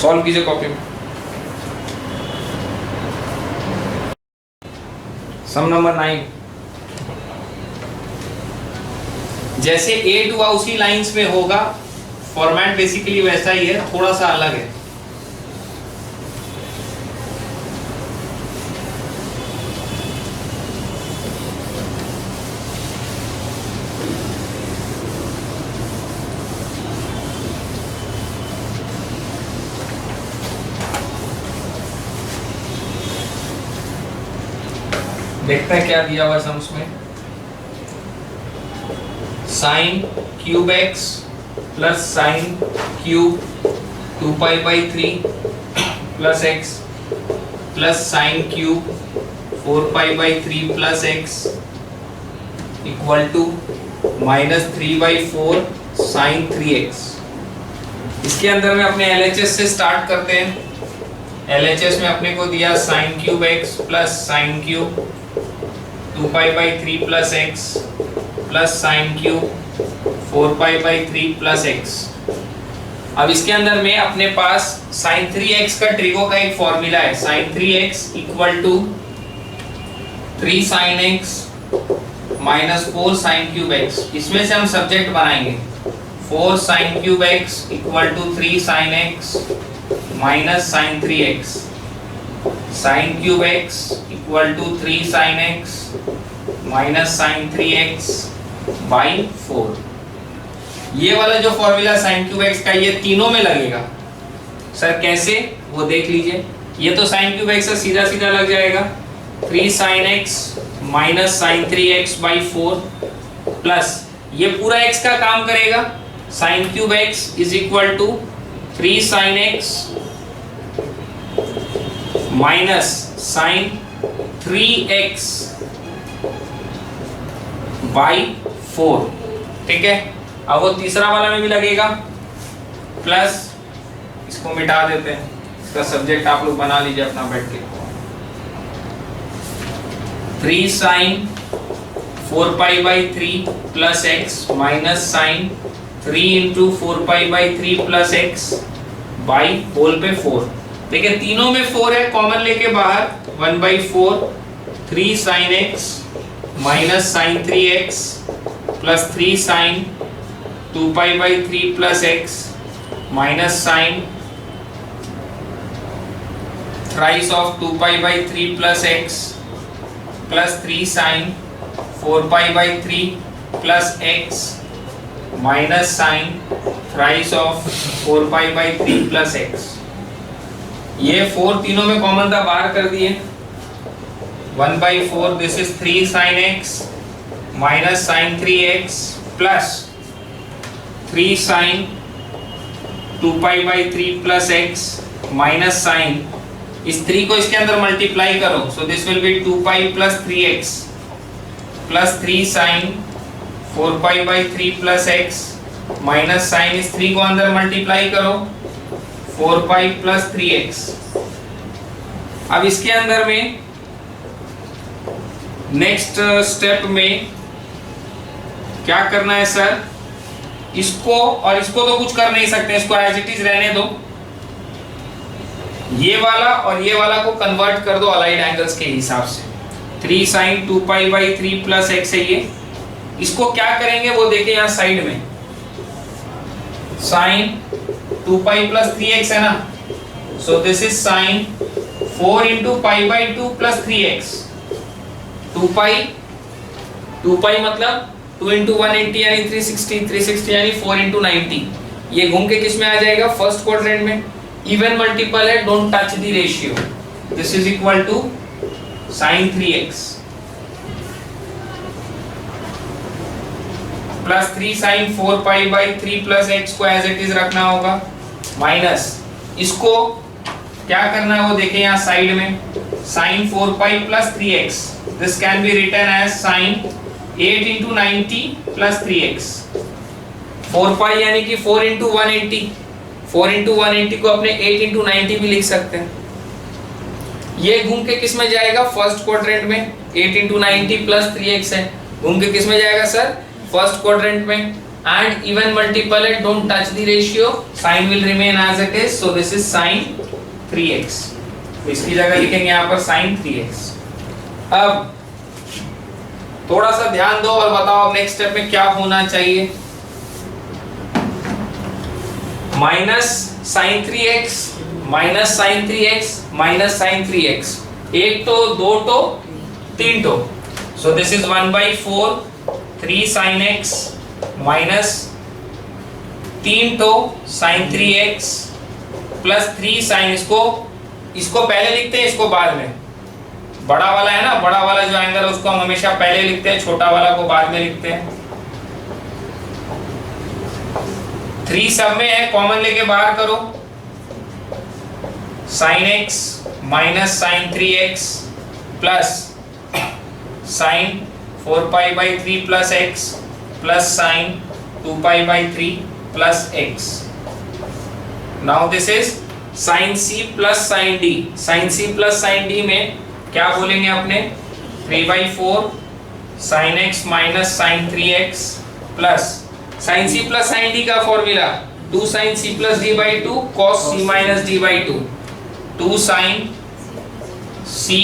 S1: Solve कीजिए कॉपी में। सम नंबर 9, जैसे A टू उसी लाइंस में होगा, फॉर्मेट बेसिकली वैसा ही है, थोड़ा सा अलग है। देखते हैं क्या दिया हुआ सम्स में। Sine cube x plus sine cube 2 pi by 3 plus x plus sine cube 4 pi by 3 plus x equal to minus 3 by 4 sine 3x। इसके अंदर में अपने LHS से स्टार्ट करते हैं। LHS में अपने को दिया sign cube x plus sine cube 2 pi by 3 plus x plus sine cube 4 pi by 3 plus x. अब इसके अंदर में अपने पास sin 3x का ट्रिगो का एक फॉर्मूला है, sin 3x equal to 3 sin x minus 4 sin cube x, इसमें से हम सब्जेक्ट बनाएंगे 4 sin cube x equal to 3 sin x minus sin 3x, sin cube x equal to 3 sin x minus sin 3x by 4। ये वाला जो formula sin cube x का ये तीनों में लगेगा। सर कैसे, वो देख लीजिए। ये तो sin क्यूब x से सीधा सीधा लग जाएगा 3 sin x minus sin 3x by 4 plus ये पूरा x का काम करेगा sin cube x is equal to 3 sin x minus sin 3x by 4। ठीक है, अब वो तीसरा वाला में भी लगेगा प्लस, इसको मिटा देते हैं, इसका सब्जेक्ट आप लोग बना लीजिए अपना बैठ के। 3 sin 4 pi by 3 plus x minus sine 3 into 4 pi by 3 plus x by whole पे 4। देखिए तीनों में 4 है, कॉमन लेके बाहर 1 by 4 3 sin x minus sine 3x plus 3 sin 2 pi by 3 plus x minus sine thrice of 2 pi by 3 plus x plus 3 sin 4 pi by 3 plus x minus sine thrice of 4 pi by 3 plus x. ये 4 तीनों में common था, बाहर कर दिए 1 by 4, this is 3 sin x minus sine 3x plus 3 sin 2 pi by 3 plus x minus sine, इस 3 को इसके अंदर मल्टीप्लाई करो, so this will be 2 pi plus 3x plus 3 sin 4 pi by 3 plus x minus sine, इस 3 को अंदर multiply करो 4 पाई प्लस 3x। अब इसके अंदर में नेक्स्ट स्टेप में क्या करना है सर, इसको और इसको तो कुछ कर नहीं सकते, इसको एज इट इज रहने दो, ये वाला और ये वाला को कन्वर्ट कर दो अलाइड एंगल्स के हिसाब से। 3 sin 2 pi by 3 plus x है ये, इसको क्या करेंगे वो देखिए यहाँ साइड में sin 2 पाई प्लस 3x है ना, सो this is sin 4 into pi by 2 plus 3x। 2 पाई मतलब 2 इंटू 180 यानी 360 यानी 4 इंटू 90, ये घूम के किस में आ जाएगा, फर्स्ट क्वाड्रेंट में। इवन मल्टीपल है, don't touch the ratio, this is equal to sin 3x plus 3 sin 4 pi by 3 plus x को एज इट इज रखना होगा, माइनस इसको क्या करना है वो देखिए यहाँ साइड में sin 4 पाई plus 3x, this can be written as sin 8 into 90 plus 3x। 4 pi यानी कि 4 इंटू 180, 4 इंटू 180 को अपने 8 इंटू 90 भी लिख सकते हैं। ये घूम के किस में जाएगा, फर्स्ट क्वाड्रेंट में, 8 इंटू 90 प्लस 3x है, घूम के किस में जाएगा सर, फर्स्ट क्वाड्रेंट में, एंड इवन मल्टीपल है, don't touch the ratio, sine will remain as it is, so this is sin 3x। इसकी जगह लिखेंगे यहाँ पर sin 3x। अब थोड़ा सा ध्यान दो और बताओ अब नेक्स्ट स्टेप में क्या होना चाहिए। Minus sine 3x minus sine 3x minus sine 3x, एक तो, दो तो, तीन तो, so this is 1 by 4 3 sin x minus 3 तो sin 3x प्लस 3 sin, इसको पहले लिखते हैं, इसको बाद में, बड़ा वाला है ना, बड़ा वाला जो एंगल है उसको हम हमेशा पहले लिखते हैं, छोटा वाला को बाद में लिखते हैं। 3 सब में है, कॉमन लेके बाहर करो, sin x minus sin 3x plus sin 4 pi by 3 plus x plus sin 2 pi by 3 plus x। Now this is sin c plus sin d। sin c plus sin d में क्या बोलेंगे अपने, 3 by 4 sin x minus sin 3x plus sin c plus sin d का formula 2 sin c plus d by 2 cos c minus d by 2, 2 sin c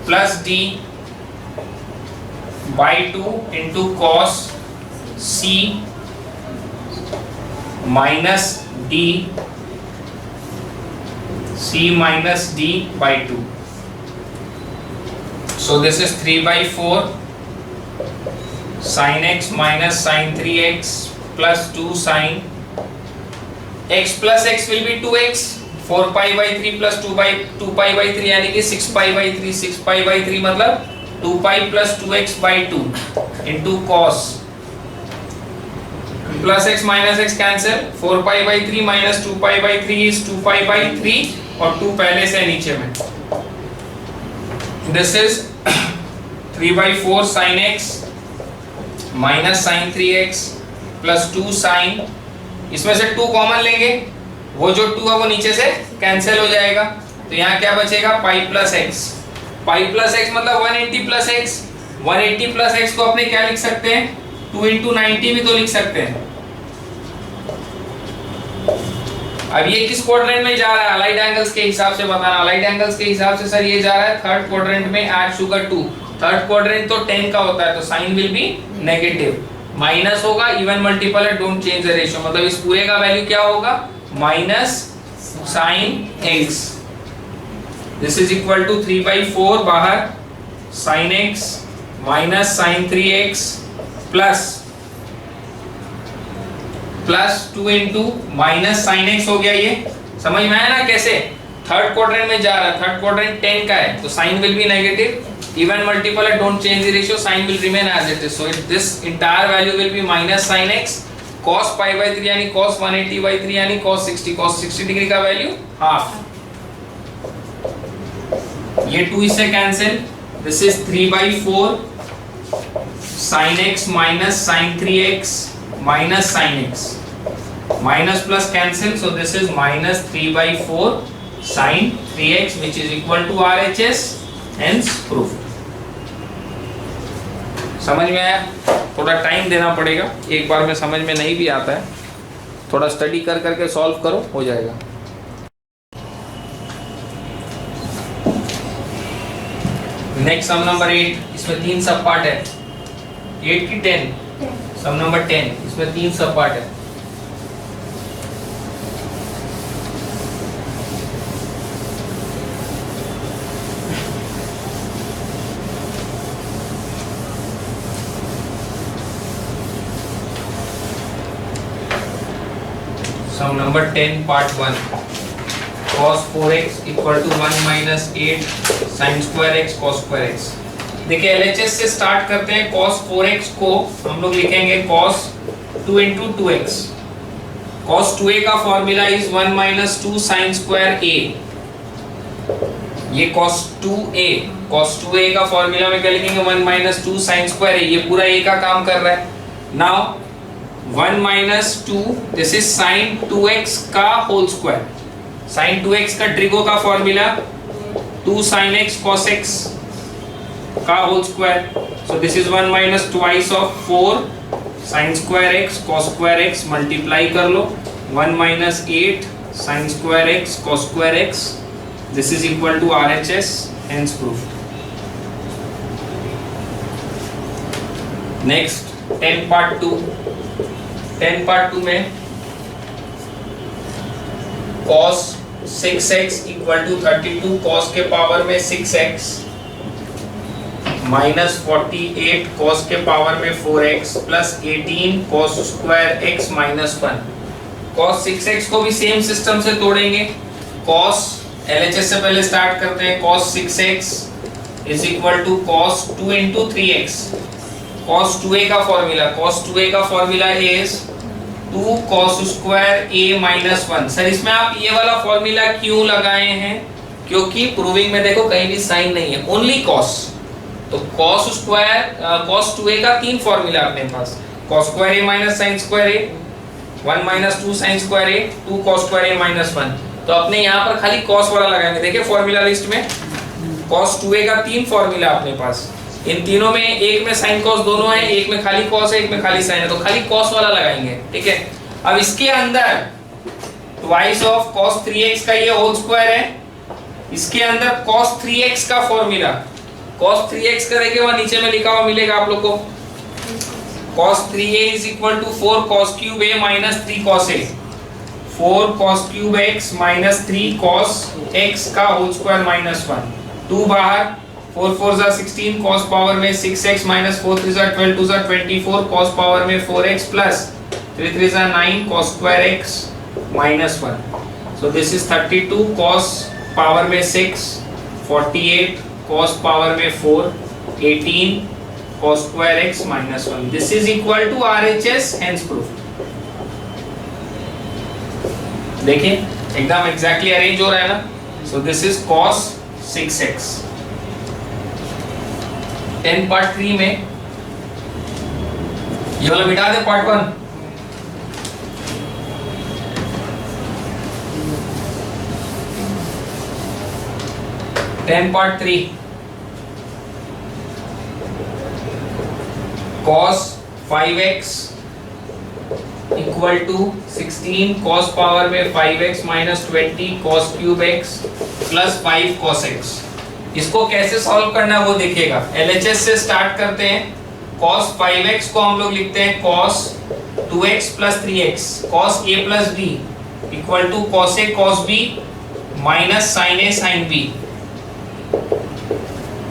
S1: plus d by 2 into cos c minus d c minus d by 2. So this is 3 by 4 sin x minus sin 3x plus 2 sin x plus x will be 2x 4 pi by 3 plus 2 pi by 3 यानी कि 6 pi by 3 6 pi by 3 मतलब 2 pi plus 2x by 2 into cos plus x minus x cancel 4 pi by 3 minus 2 pi by 3 is 2 pi by 3 और 2 पहले से नीचे में. This is 3 by 4 sin x minus sin 3x plus 2 sin, इसमें से 2 common लेंगे, वो जो 2 है वो नीचे से कैंसिल हो जाएगा, तो यहाँ क्या बचेगा pi plus x. Pi plus x मतलब 180 प्लस एक्स. 180 प्लस एक्स को अपने क्या लिख सकते हैं 2 into 90 भी तो लिख सकते हैं. अब ये किस क्वाड्रेंट में जा रहा है अलाइड एंगल्स के हिसाब से बताना. अलाइड एंगल्स के हिसाब से सर ये जा रहा है थर्ड क्वाड्रेंट में ऐड शुगर 2. थर्ड क्वाड्रेंट तो 10 का होता है तो sine will be negative. Minus होगा इवन मल्टीपल है डोंट चेंज द रेशियो, मतलब इस पूरे का वैल्यू क्या होगा minus sine x. This is equal to 3 by 4 बाहर sine x minus sine 3x plus 2 into minus sine x हो गया. ये समझ में आया ना कैसे थर्ड क्वाड्रेंट में जा रहा है. थर्ड क्वाड्रेंट 10 का है तो sine will be negative, even multiple है don't change the ratio, sine will remain as it is. So this entire value will be minus sine x cos pi by 3 यानी cos 180 by 3 यानी cos 60 degree का value half. ये 2 इससे cancel. This is 3 by 4 sin x minus sin 3x minus sin x. Minus plus cancel, so this is minus 3 by 4 sin 3x which is equal to RHS, hence proof. समझ में आया? थोड़ा time देना पड़ेगा, एक बार में समझ में नहीं भी आता है, थोड़ा स्टडी कर करके सॉल्व करो हो जाएगा. नेक्स्ट सम नंबर 8, इसमें 3 सब पार्ट है. 8 की 10? सम नंबर 10, इसमें 3 सब पार्ट है. Sum number 10 part 1. cos 4x equal to 1 minus 8 sin square x cos square x. देखिए LHS से स्टार्ट करते हैं. cos 4x को हम लोग लिखेंगे cos 2 into 2x. cos 2a का formula is 1 minus 2 sin square a. ये cos 2a का फॉर्मूला में क्या लिखेंगे 1 माइनस 2 sin स्क्वायर a. ये पूरा a का काम कर रहा है. Now 1 minus 2 this is sin 2x का होल स्क्वायर. sin 2x का ट्रिगो का formula 2 sin x cos x का whole square. So this is 1 minus twice of 4 sin square x cos square x. Multiply कर लो 1 minus 8 sin square x cos square x. This is equal to RHS, hence proof. Next 10 part 2. 10 part 2 में cos 6x equal to 32 cos के power में 6x minus 48 cos के power में 4x plus 18 cos square x minus 1. cos 6x को भी same system से तोड़ेंगे. cos LHS से पहले स्टार्ट करते हैं. cos 6x is equal to cos 2 into 3x. cos 2a का formula is 2 cos square a minus 1. Sir इसमें आप ये वाला फॉर्मूला क्यों लगाए हैं? क्योंकि प्रूविंग में देखो कहीं भी साइन नहीं है, ओनली cos. तो cos स्क्वायर cos 2a का 3 फॉर्मूला अपने पास. cos square a minus sin square a, 1 minus 2 sin square a, 2 cos square a minus 1. तो अपने यहाँ पर खाली cos वाला लगाएंगे. देखिए फॉर्मूला लिस्ट में cos 2a का 3 फॉर्मूला अपने पास. इन तीनों में एक में sin cos दोनों है, एक में खाली cos है, एक में खाली sin है, तो खाली cos वाला लगाएंगे. ठीक है. अब इसके अंदर ट्वाइस ऑफ cos 3x का ये होल स्क्वायर है. इसके अंदर cos 3x का फॉर्मूला cos 3x करेंगे वहां नीचे में लिखा हुआ मिलेगा आप लोग को, cos 3a is equal to 4 cos cube a minus 3 cos a, 4 cos cube x minus 3 cos x का होल स्क्वायर माइनस 1, 2 बाहर, 4 4 जा 16 cos पावर में 6x minus 4 3 जा 12 2 जा 24 cos पावर में 4x plus 3 3 जा 9 cos square x minus 1. So this is 32 cos power में 6, 48 cos पावर में 4, 18 cos square x minus 1. This is equal to RHS, hence proof. देखिए एकदम exactly arrange हो रहा है ना. So this is cos 6x. 10 part 3 में ये वाला मिटा दे part 1. part 3 cos 5x equal to 16 cos power में 5x minus 20 cos cube x plus 5 cos x. इसको कैसे सॉल्व करना है वो देखिएगा. LHS से स्टार्ट करते हैं. cos 5x को हम लोग लिखते हैं cos 2x plus 3x, cos a plus b equal to cos a cos b minus sin a sin b.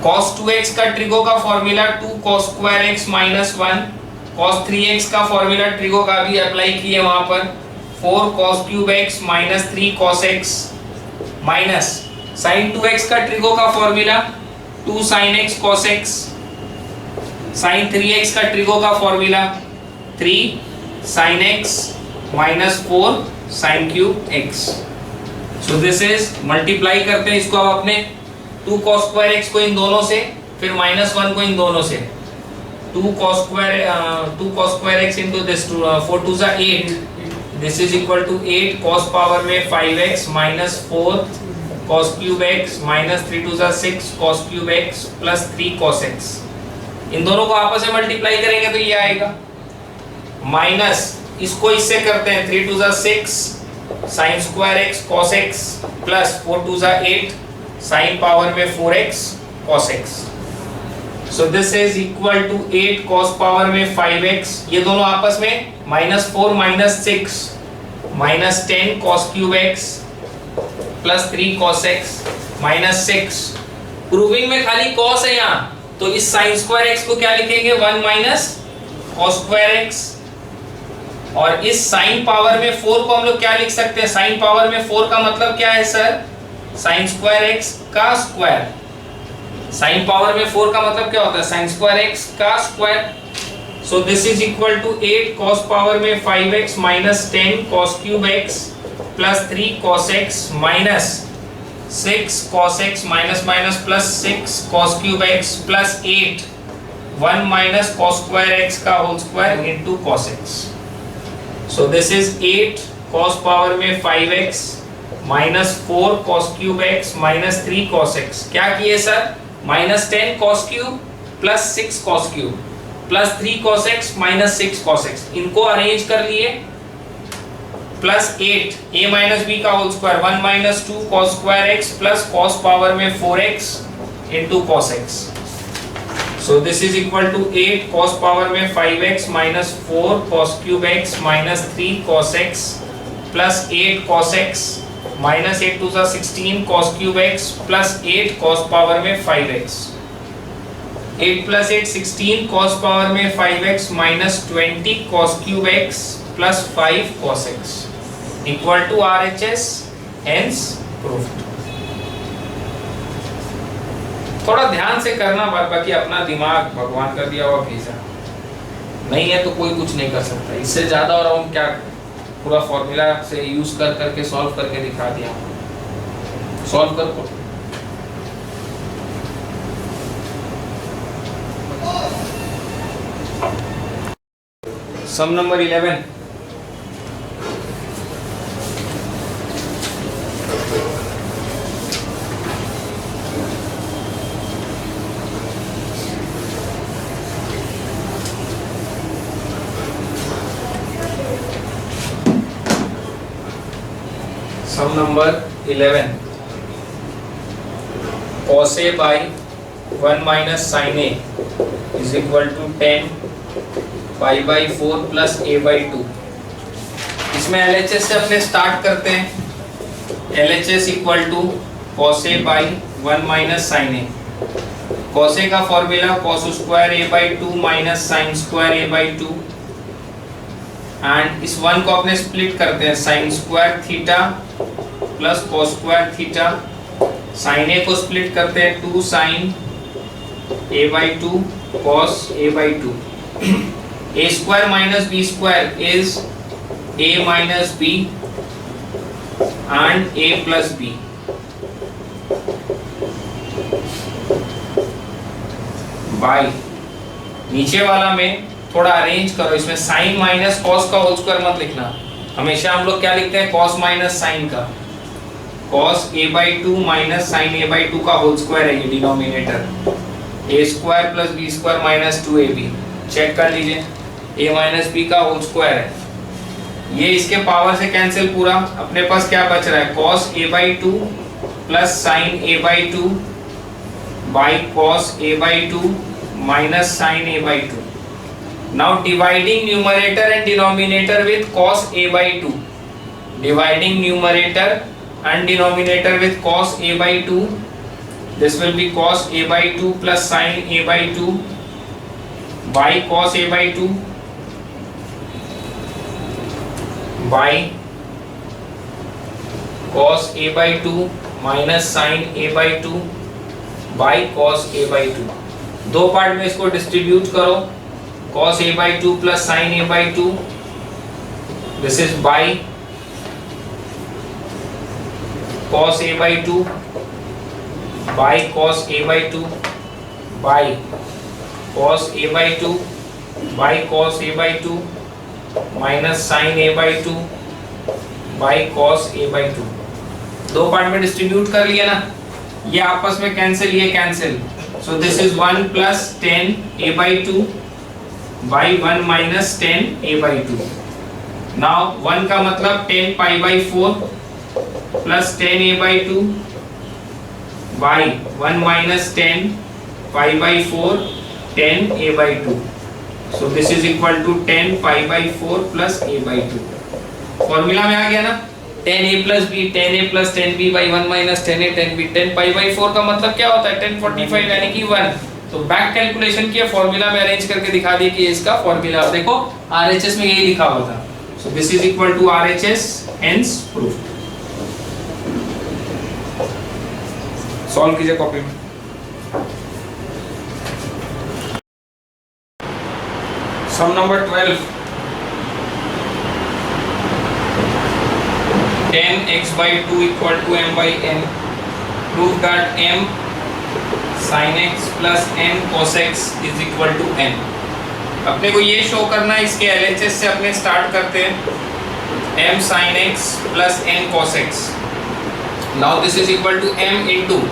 S1: cos 2x का ट्रिगो का formula 2 cos square x minus 1, cos 3x का formula trigo का भी apply किए वहां पर 4 cos cube x minus 3 cos x minus sin 2x का trigo का formula 2 sin x cos x, sin 3x का ट्रिगो का formula 3 sin x minus 4 sin cube x. So this is multiply करते हैं इसको अब अपने 2 cos square x को इन दोनों से, फिर -1 को इन दोनों से, 2 cos square x into this 4 2 जा 8, this is equal to 8 cos power में 5x minus 4 cos cube x minus 3 2 जा 6 cos cube x plus 3 cos x. इन दोनों को आपस में मल्टीप्लाई करेंगे तो ये आएगा, माइनस इसको इससे करते हैं 3 2 जा 6 sin square x cos x plus 4 2 जा 8 sin पावर में 4x cos x. So this is equal to 8 cos power में 5x, ये दोनों आपस में -4 -6 -10 cos cube x plus 3 cos x -6. Proving में खाली cos है यहाँ, तो इस sin square x को क्या लिखेंगे 1 minus cos square x, और इस sin पावर में 4 को हम लोग क्या लिख सकते हैं, sin पावर में 4 का मतलब क्या है सर, sin square x का स्क्वायर. sin पावर में 4 का मतलब क्या होता है, sin square x का square. So this is equal to 8 cos power में 5x minus 10 cos cube x plus 3 cos x minus 6 cos x minus minus plus 6 cos cube x plus 8 1 minus cos square x का whole square into cos x. So this is 8 cos power में 5x minus 4 cos cube x minus 3 cos x. क्या किए sir, minus 10 cos cube plus 6 cos cube plus 3 cos x minus 6 cos x. इनको arrange कर लिए, plus 8 a minus b का whole square 1 minus 2 cos square x plus cos power में 4x into cos x. So this is equal to 8 cos power में 5x minus 4 cos cube x minus 3 cos x plus 8 cos x minus 8 2 जा 16 cos cube x plus 8 cos power में 5x. 8 plus 8 16 cos power में 5x minus 20 cos cube x plus 5 cos x equal to RHS, hence proved. थोड़ा ध्यान से करना, बाकी अपना दिमाग भगवान का दिया हुआ भेजा नहीं है तो कोई कुछ नहीं कर सकता. इससे ज्यादा और हम क्या पूरा फॉर्मूला से यूज कर करके सॉल्व करके दिखा दिया. सॉल्व करो. Sum number 11. Sum number 11. Cos A by 1 minus sine A is equal to 10 pi by 4 plus A by 2। इसमें LHS से अपने स्टार्ट करते हैं। LHS equal to cos A by 1 minus sine A. Cos A का formula cos square A by 2 minus sine square A by 2, and इस 1 को अपने split करते हैं, sine square theta plus cos square theta. Sine A को split करते हैं 2 sine A by 2 cos A by 2। A square minus B square is A minus B and A plus B. By नीचे वाला में थोड़ा arrange करो, इसमें sine minus cos का होल स्क्वायर मत लिखना। हमेशा हम लोग क्या लिखते हैं, कॉस माइनस साइन का। Cos A by 2 minus sine A by 2 का होल स्क्वायर है ये denominator. A square plus B square minus 2ab। Check कर लीजिए, a माइनस बी का होल स्क्वायर है। ये इसके पावर से कैंसिल पूरा, अपने पास क्या बच रहा है, cos A by 2 plus sine A by 2 by cos A by 2 minus sine A by 2। Now dividing numerator and denominator with cos a by 2. Dividing numerator and denominator with cos a by 2. This will be cos a by 2 plus sin a by 2 by cos a by 2 by cos a by 2 minus sin a by 2 by cos a by 2। दो part में इसको distribute करो, cos a by 2 plus sin a by 2, this is by cos a by 2 by cos a by 2 by cos a by 2 by cos a by 2 minus sin a by 2 by cos a by 2। दो part में distribute कर लिया ना, ये आपस में cancel, ये cancel, so this is 1 plus 10 a by 2 by 1 minus 10 a by 2। now 1 का मतलब 10 pi by 4 plus 10 a by 2 by 1 minus 10 pi by 4 10 a by 2। so this is equal to 10 pi by 4 plus a by 2। Formula में आ गया ना, 10a plus b 10a plus 10b by 1 minus 10a 10b। 10 pi by 4 का मतलब क्या होता है, 1045 यानी कि 1। तो बैक कैलकुलेशन किया, फॉर्मूला में अरेंज करके दिखा दिए कि इसका फॉर्मूला आप देखो RHS में यही लिखा हुआ था। So this is equal to RHS, hence proof. Solve कीजिए कॉपी में। Sum number 12, 10x by 2 equal to m by n। prove that m sin x plus n cos x is equal to n। अपने को ये show करना है, इसके LHS से अपने स्टार्ट करते हैं, m sin x plus n cos x। now this is equal to m into,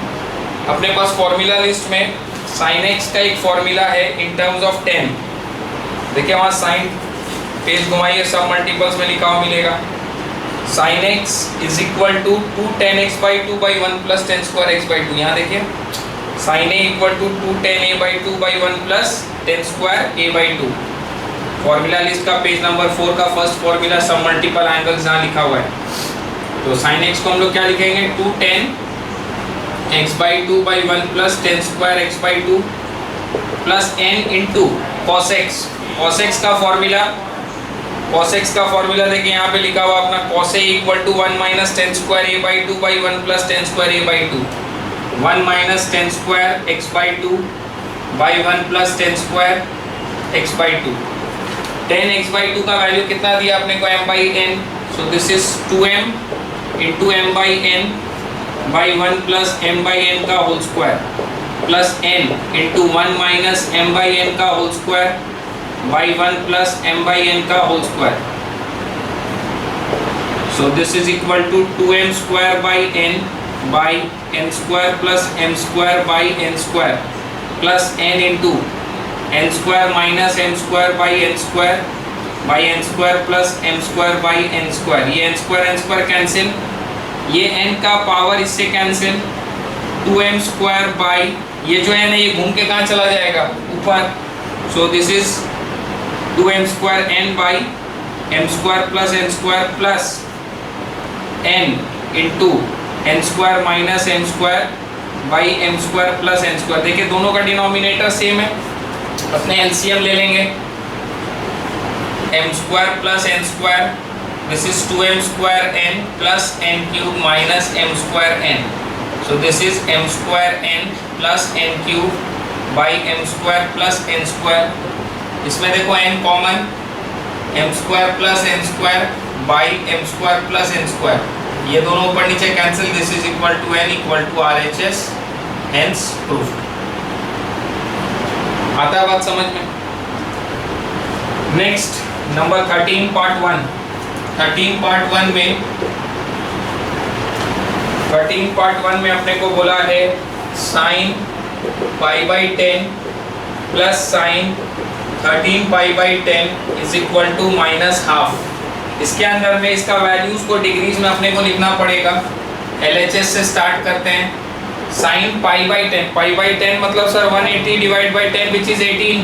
S1: अपने पास फॉर्मूला लिस्ट में sin x का एक फॉर्मूला है in terms of 10। देखिए वहाँ sin, पेज घुमाइए, सब मल्टीपल्स में लिखा हुआ मिलेगा। sin x is equal to 2 10x by 2 by 1 plus 10 square x by 2। यहाँ देखिए sin a equal to 2 10 a by 2 by 1 plus 10 square a by 2। Formula list का पेज नंबर 4 का फर्स्ट फॉर्मूला, सम multiple angles जहाँ लिखा हुआ है। तो sin x को हम लोग क्या लिखेंगे, 2 10 x by 2 by 1 plus 10 square x by 2 plus n into cos x। cos x का फॉर्मूला, cos x का फॉर्मूला देखिए यहाँ पे लिखा हुआ अपना, cos a equal to 1 minus 10 square a by 2 by 1 plus 10 square a by 2। 1 minus 10 square x by 2 by 1 plus 10 square x by 2। 10 x by 2 का value कितना दिया अपने को, m by n। so this is 2m into m by n by 1 plus m by n का whole square plus n into 1 minus m by n का whole square by 1 plus m by n का whole square. so this is equal to 2m square by n by n square plus m square by n square plus n into n square minus m square by n square plus m square by n square। ये n square cancel, ये n का power इससे cancel, 2m square by, ये जो है ना ये घूम के कहाँ चला जाएगा, ऊपर, सो this is 2m square n by m square plus n square plus n into n square minus m square by m square plus n square. देखिए दोनों का डिनोमिनेटर सेम है, अपने एलसीएम ले लेंगे, m square plus n square, this is 2m square n plus n cube minus m square n, so this is m square n plus n cube by m square plus n square. इसमें देखो n common, m square plus n square by m square plus n square, ये दोनों ऊपर नीचे cancel, this is equal to n equal to RHS, hence proof. आता है बात समझ में। Next number 13 part 1। 13 पार्ट 1 में अपने को बोला है sine pi by 10 plus sine 13 pi by 10 is equal to minus half. इसके अंदर में इसका वैल्यूज को डिग्रीज में अपने को लिखना पड़ेगा। LHS से स्टार्ट करते हैं। साइन पाई बाई 10 मतलब sir 180 divide by 10 which is 18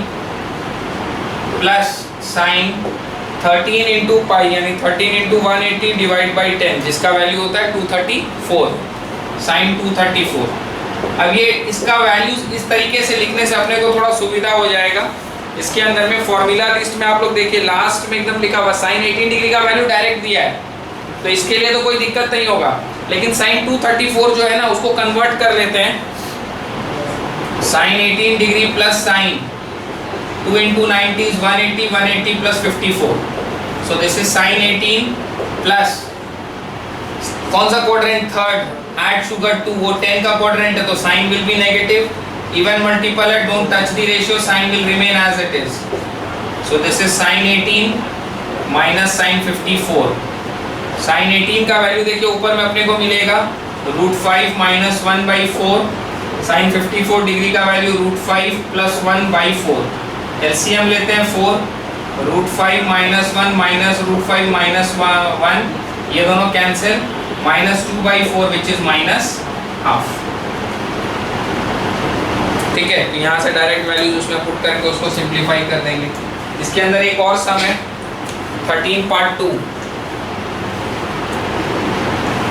S1: plus sine 13 into pi यानी 13 इंटू 180 डिवाइड बाई 10 जिसका वैल्यू होता है 234, साइन 234। अब ये इसका वैल्यूज इस तरीके से लिखने से अपने को थोड़ा सुविधा हो जाएगा। इसके अंदर में फॉर्मूला लिस्ट में आप लोग देखिए लास्ट में एकदम लिखा हुआ साइन 18 डिग्री का वैल्यू डायरेक्ट दिया है, तो इसके लिए तो कोई दिक्कत नहीं होगा। लेकिन साइन 234 जो है ना उसको कन्वर्ट कर लेते हैं। Sine 18 degree plus sine 2 into 90 is 180, 180 plus 54. So this is sin 18 plus कौन सा quadrant थर्ड, add sugar 2, वो 10 का quadrant है तो sin will be negative, even multiple है don't touch the ratio, sin will remain as it is. So this is sin 18 minus sin 54. sin 18 का value देखिए ऊपर में अपने को मिलेगा √5 minus 1/4, sin 54 डिग्री का वैल्यू √5 plus 1/4। एलसीएम लेते हैं 4, √5 minus 1 minus √5 minus 1, ये दोनों cancel, minus 2/4 which is minus half. ठीक है, तो यहाँ से डायरेक्ट वैल्यूज उसमें पुट करके उसको सिंप्लीफाई कर देंगे। इसके अंदर एक और सम है 13 पार्ट 2।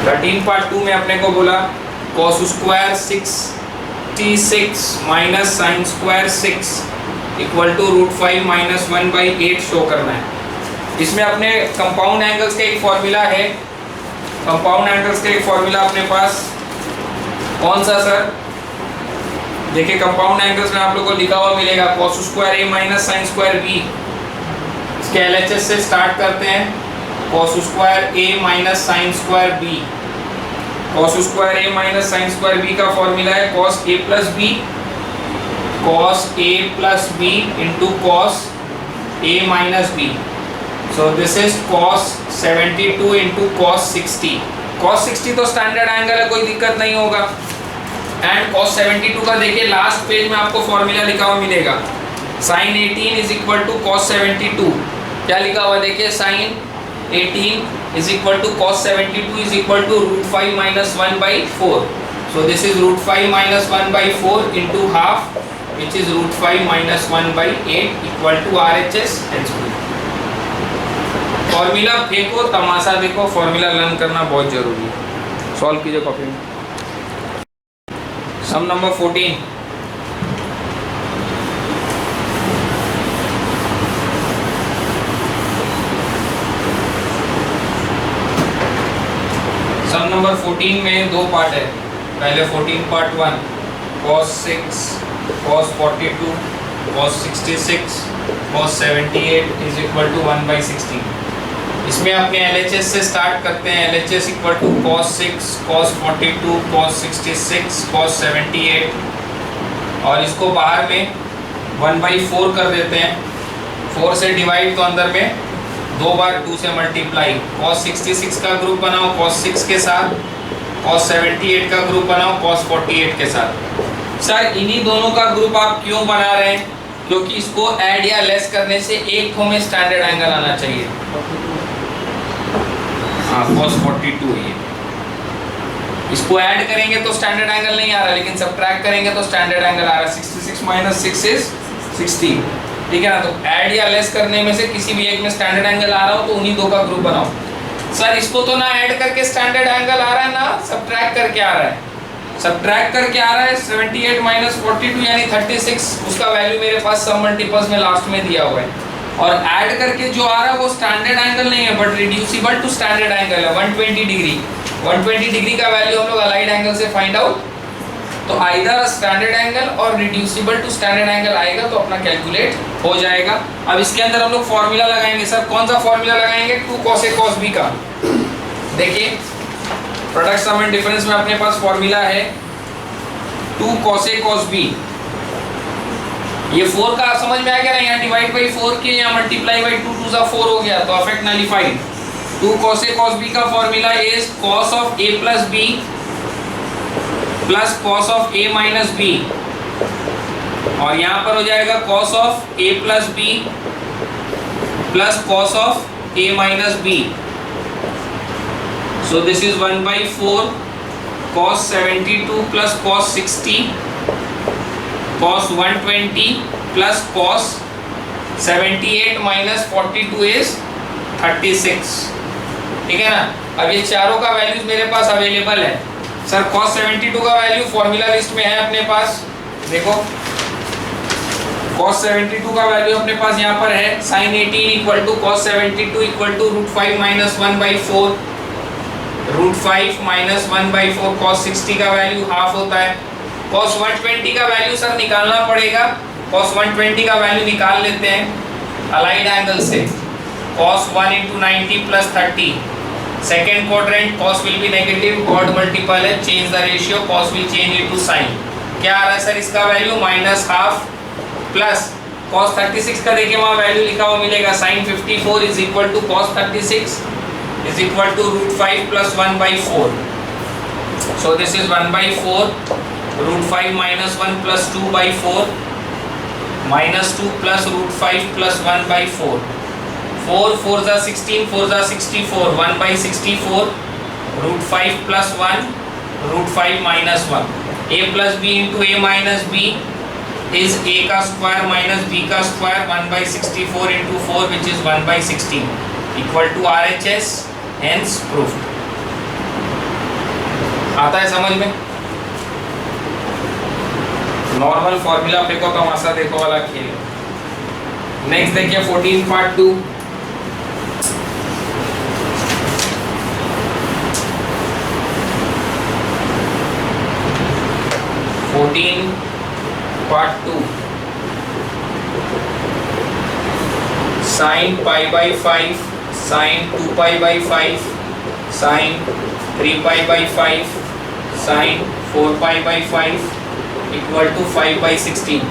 S1: 13 पार्ट 2 में अपने को बोला cos square 66 minus sine square 6 equal to √5 minus 1/8 show करना है। इसमें अपने कंपाउंड एंगल्स का एक फॉर्मूला है। कंपाउंड एंगल्स का एक फॉर्मूला अपने पास कौन सा सर, देखिए कंपाउंड एंगल्स में आप लोगों को लिखा हुआ मिलेगा cos square a minus sine square b। इसके LHS से स्टार्ट करते हैं। cos square a minus sine square b, cos square a minus sine square b का फॉर्मूला है cos a plus b, cos a plus b into cos a minus b. So this is cos 72 into cos 60. cos 60 तो standard angle है, कोई दिक्कत नहीं होगा। And cos 72 का देखिए लास्ट पेज में आपको फॉर्मूला लिखा हुआ मिलेगा sin 18 is equal to cos 72। क्या लिखा हुआ देखिए, sin 18 is equal to cos 72 is equal to √5 minus 1/4. So this is √5 minus 1/4 into half which is √5 minus 1/8 equal to RHS hence proof। Formula फेंको तमाशा देखो, फॉर्मूला लर्न करना बहुत जरूरी है। सॉल्व कीजिए कॉपी में। Sum number 14। सम नंबर 14 में दो पार्ट है। पहले 14 part 1 cos 6 cos 42 cos 66 cos 78 is equal to 1/16। इसमें अपने LHS से स्टार्ट करते हैं। LHS equal to cos 6 cos 42 cos 66 cos 78 और इसको बाहर में 1/4 कर देते हैं। 4 से डिवाइड तो अंदर में 2 बार 2 से मल्टीप्लाई। cos 66 का ग्रुप बनाओ cos 6 के साथ, cos 78 का ग्रुप बनाओ cos 48 के साथ। सर इन्हीं दोनों का ग्रुप आप क्यों बना रहे हैं? क्योंकि इसको ऐड या लेस करने से एक को में स्टैंडर्ड एंगल आना चाहिए। हाँ cos 42 ये इसको ऐड करेंगे तो स्टैंडर्ड एंगल नहीं आ रहा, लेकिन सब्ट्रैक्ट करेंगे तो स्टैंडर्ड एंगल आ रहा है। 66 माइनस 6 इज 60, ठीक है ना। तो ऐड या लेस करने में से किसी भी एक में स्टैंडर्ड एंगल आ रहा हो तो उन्हीं दो का ग्रुप बनाओ। सर इसको तो ना ऐड करके स्टैंडर्ड एंगल आ रहा है, ना सब्ट्रैक्ट करके आ रहा है। सब्ट्रैक्ट करके आ रहा है 78 माइनस 42 यानी 36, उसका वैल्यू मेरे पास सब मल्टीपल्स में लास्ट में दिया हुआ है। और ऐड करके जो आ रहा है वो स्टैंडर्ड एंगल नहीं है but reducible to standard angle है 120 डिग्री। 120 डिग्री का वैल्यू हम लोग अलाइड एंगल से फाइंड आउट, तो आइदर स्टैंडर्ड एंगल और रिड्यूसिबल टू स्टैंडर्ड एंगल आएगा तो अपना कैलकुलेट हो जाएगा। अब इसके अंदर हम लोग फॉर्मूला लगाएंगे। सर कौन सा फॉर्मूला लगाएंगे? 2 cos A cos B का। देखिए प्रोडक्ट सम एंड डिफरेंस में अपने पास फॉर्मूला है 2 cos A cos B। ये 4 का समझ में आ गया ना, यहाँ डिवाइड बाई 4 के या मल्टीप्लाई बाई 2 2 4 हो गया तो affect nullified. 2 cos A cos B का formula is cos of A plus B plus cos of A minus B, और यहाँ पर हो जाएगा cos of A plus B plus cos of A minus B। So this is 1/4 cos 72 plus cos 60 cos 120 plus cos 78 minus 42 is 36, ठीक है ना। अब ये चारों का वैल्यूज मेरे पास अवेलेबल है। सर cos 72 का वैल्यू फॉर्मूला लिस्ट में है अपने पास, देखो cos 72 का वैल्यू अपने पास यहाँ पर है sin 18 equal to cos 72 equal to √5 minus 1/4, √5 minus 1/4। cos 60 का वैल्यू हाफ होता है। cos 120 का वैल्यू सर निकालना पड़ेगा, cos 120 का वैल्यू निकाल लेते हैं अलाइड एंगल से। cos 1 into 90 plus 30, second quadrant cos will be negative, odd multiple है, change the ratio, cos will change into sin। क्या आ रहा है सर इसका value? Minus half plus cos 36 का देखिए वहाँ वैल्यू लिखा हुआ मिलेगा sin 54 is equal to cos 36 is equal to √5 plus 1/4। So this is 1/4 √5 minus 1 plus 2/4 minus 2 plus √5 plus 1/4। 4 4 जा 16, 4 जा 64, 1/64 √5 plus 1 √5 minus 1। a plus b into a minus b is a का square minus b का square 1/64 into 4 which is 1/16 equal to RHS, hence proved. आता है समझ में? Normal formula फेंको तमाशा देखो वाला खेल। नेक्स्ट देखिए 14 part 2। Part 2 sin π/5 sin 2π/5 sin 3π/5 sin 4π/5 equal to 5/16।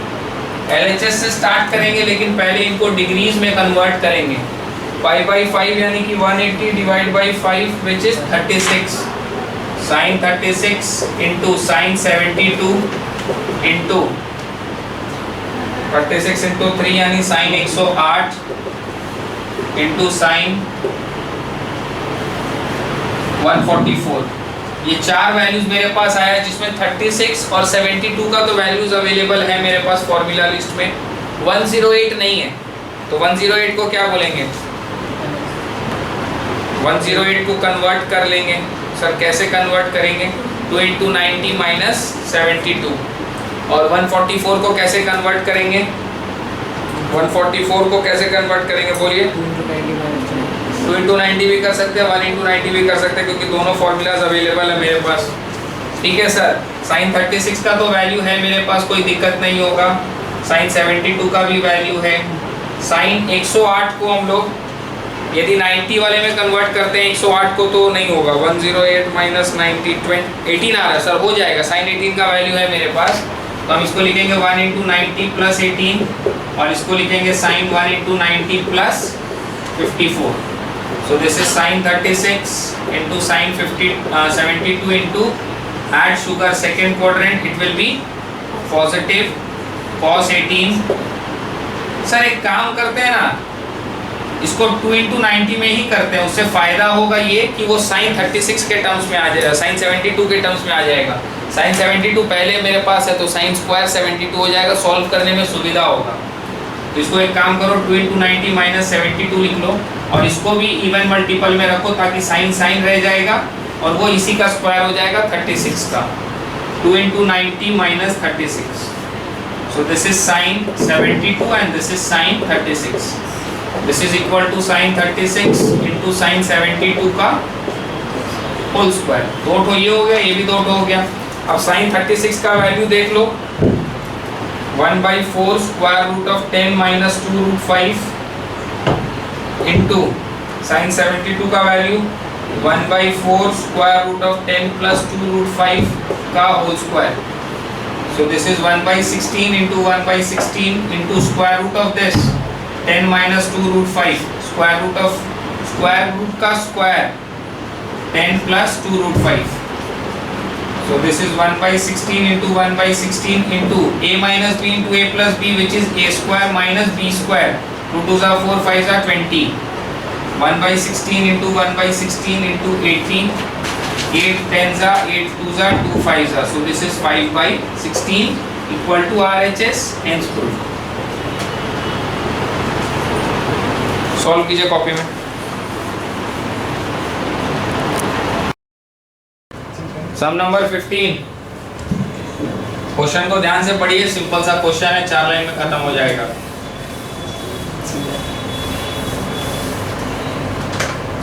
S1: LHS से स्टार्ट करेंगे लेकिन पहले इनको डिग्रीज में कन्वर्ट करेंगे। π/5 यानी कि 180 divide by 5 which is 36 sin 36 into sin 72 into 36 into 3 यानी sin 108 इंटू sin 144। ये चार वैल्यूज मेरे पास आया जिसमें 36 और 72 का तो वैल्यूज अवेलेबल है मेरे पास फॉर्मूला लिस्ट में। 108 नहीं है तो 108 को क्या बोलेंगे? 108 को कन्वर्ट कर लेंगे। सर कैसे कन्वर्ट करेंगे? 2 इंटू 90 माइनस 72। और 144 को कैसे कन्वर्ट करेंगे? 144 को कैसे कन्वर्ट करेंगे बोलिए? 2 इंटू 90 भी कर सकते हैं, 1 इंटू 90 भी कर सकते हैं क्योंकि दोनों फॉर्मूलाज अवेलेबल है मेरे पास। ठीक है सर। sin 36 का तो वैल्यू है मेरे पास, कोई दिक्कत नहीं होगा। sin 72 का भी वैल्यू है। sin 108 को हम लोग यदि 90 वाले में कन्वर्ट करते हैं 108 को तो नहीं होगा। 108 माइनस 90 18 आ रहा है सर, हो जाएगा। sin 18 का वैल्यू है मेरे पास तो हम इसको लिखेंगे 1 इंटू 90 प्लस 18 और इसको लिखेंगे sin 1 into 90 plus 54। So this is sin 36 into sin 72 into add sugar second quadrant, it will be positive cos 18। Sir एक काम करते हैं ना, इसको 2 इंटू 90 में ही करते हैं, उससे फायदा होगा ये कि वो साइन 36 के टर्म्स में आ जाएगा, साइन 72 के टर्म्स में आ जाएगा। साइन 72 पहले मेरे पास है तो साइन स्क्वायर 72 हो जाएगा, सॉल्व करने में सुविधा होगा। तो इसको एक काम करो 2 इंटू 90 माइनस 72 लिख लो और इसको भी इवन मल्टीपल में रखो ताकि साइन साइन रह जाएगा और वो इसी का स्क्वायर हो जाएगा 36 का। 2 into 90 minus 36, so this is sin 72 and this is sin 36. This is equal to sin 36 into sin 72 का होल स्क्वायर। दो ठो ये हो गया, ये भी दो ठो हो गया। अब sin 36 का वैल्यू देख लो, 1/4 square root of 10 minus 2 root 5 into sin 72 का value 1/4 square root of 10 plus 2 root 5 का whole square. So this is 1/16 into 1/16 into square root of this 10 minus 2 root 5 square root of square root का square 10 plus 2 root 5. So this is 1/16 into 1/16 into a minus b into a plus b which is a square minus b square. 2 2s are 4, 5s are 20. 1/16 into 1/16 into 18. 8 10s are 8 2s are 2 5s are, so this is 5/16 equal to RHS, hence proved. Solve कीजिए copy में। Sum number 15, question को ध्यान से पढ़िए, simple सा question है, 4 line में खत्म हो जाएगा।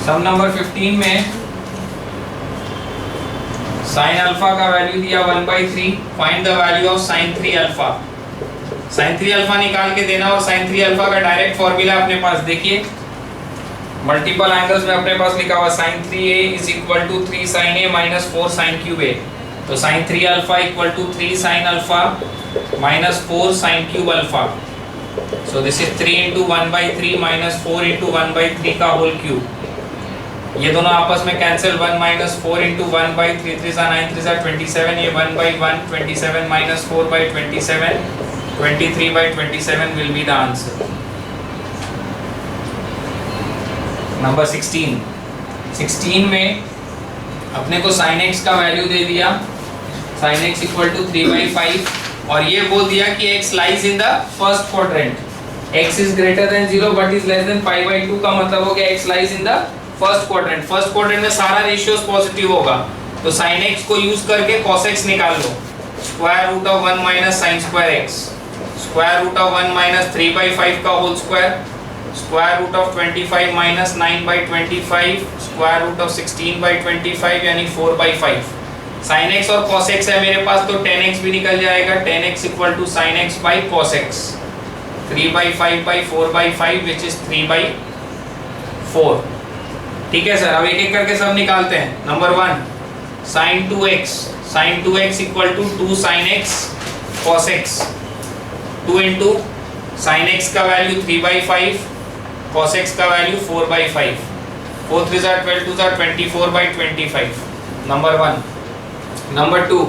S1: सम नंबर 15 में साइन अल्फा का वैल्यू दिया 1/3, find the value of sine 3 alpha. Sine 3 alpha निकाल के देना और साइन 3 अल्फा का डायरेक्ट फॉर्मूला अपने पास देखिए, मल्टीपल एंगल्स में अपने पास लिखा हुआ sine 3a is equal to 3 sine a minus 4 sine cube a। तो sine 3 alpha equal to 3 sine alpha minus 4 sine cube alpha. So this is 3 into 1/3 minus 4 into 1/3 का होल क्यूब। ये दोनों आपस में कैंसिल, 1 माइनस 4 इंटू 1/3 3 9 3 27, ये 1/1 27 minus 4/27 23/27 will be the answer. Number 16 में अपने को sin x का वैल्यू दे दिया, sin x इक्वल टू 3/5 और ये बोल दिया कि x lies in the first quadrant, x is greater than 0 but is less than π/2 का मतलब हो गया x lies in the first quadrant. First quadrant में सारा रेशियोज पॉजिटिव होगा, तो sin x को यूज करके cos x निकाल लो। Square root of 1 minus sine square x, square root of 1 minus 3/5 का whole square, square root of 25 minus 9/25, square root of 16/25 यानी 4/5। sin x और cos x है मेरे पास तो 10x भी निकल जाएगा, 10x equal to sin x by cos x, 3/5/4/5 which is 3/4। ठीक है सर, अब एक एक करके सब निकालते हैं। Number 1 sin 2x equal to 2 sin x cos x, 2 into sin x का वैल्यू 3/5, cos x का value 4/5, 4 3 are 12 2 are 24/25। Number 1। Number 2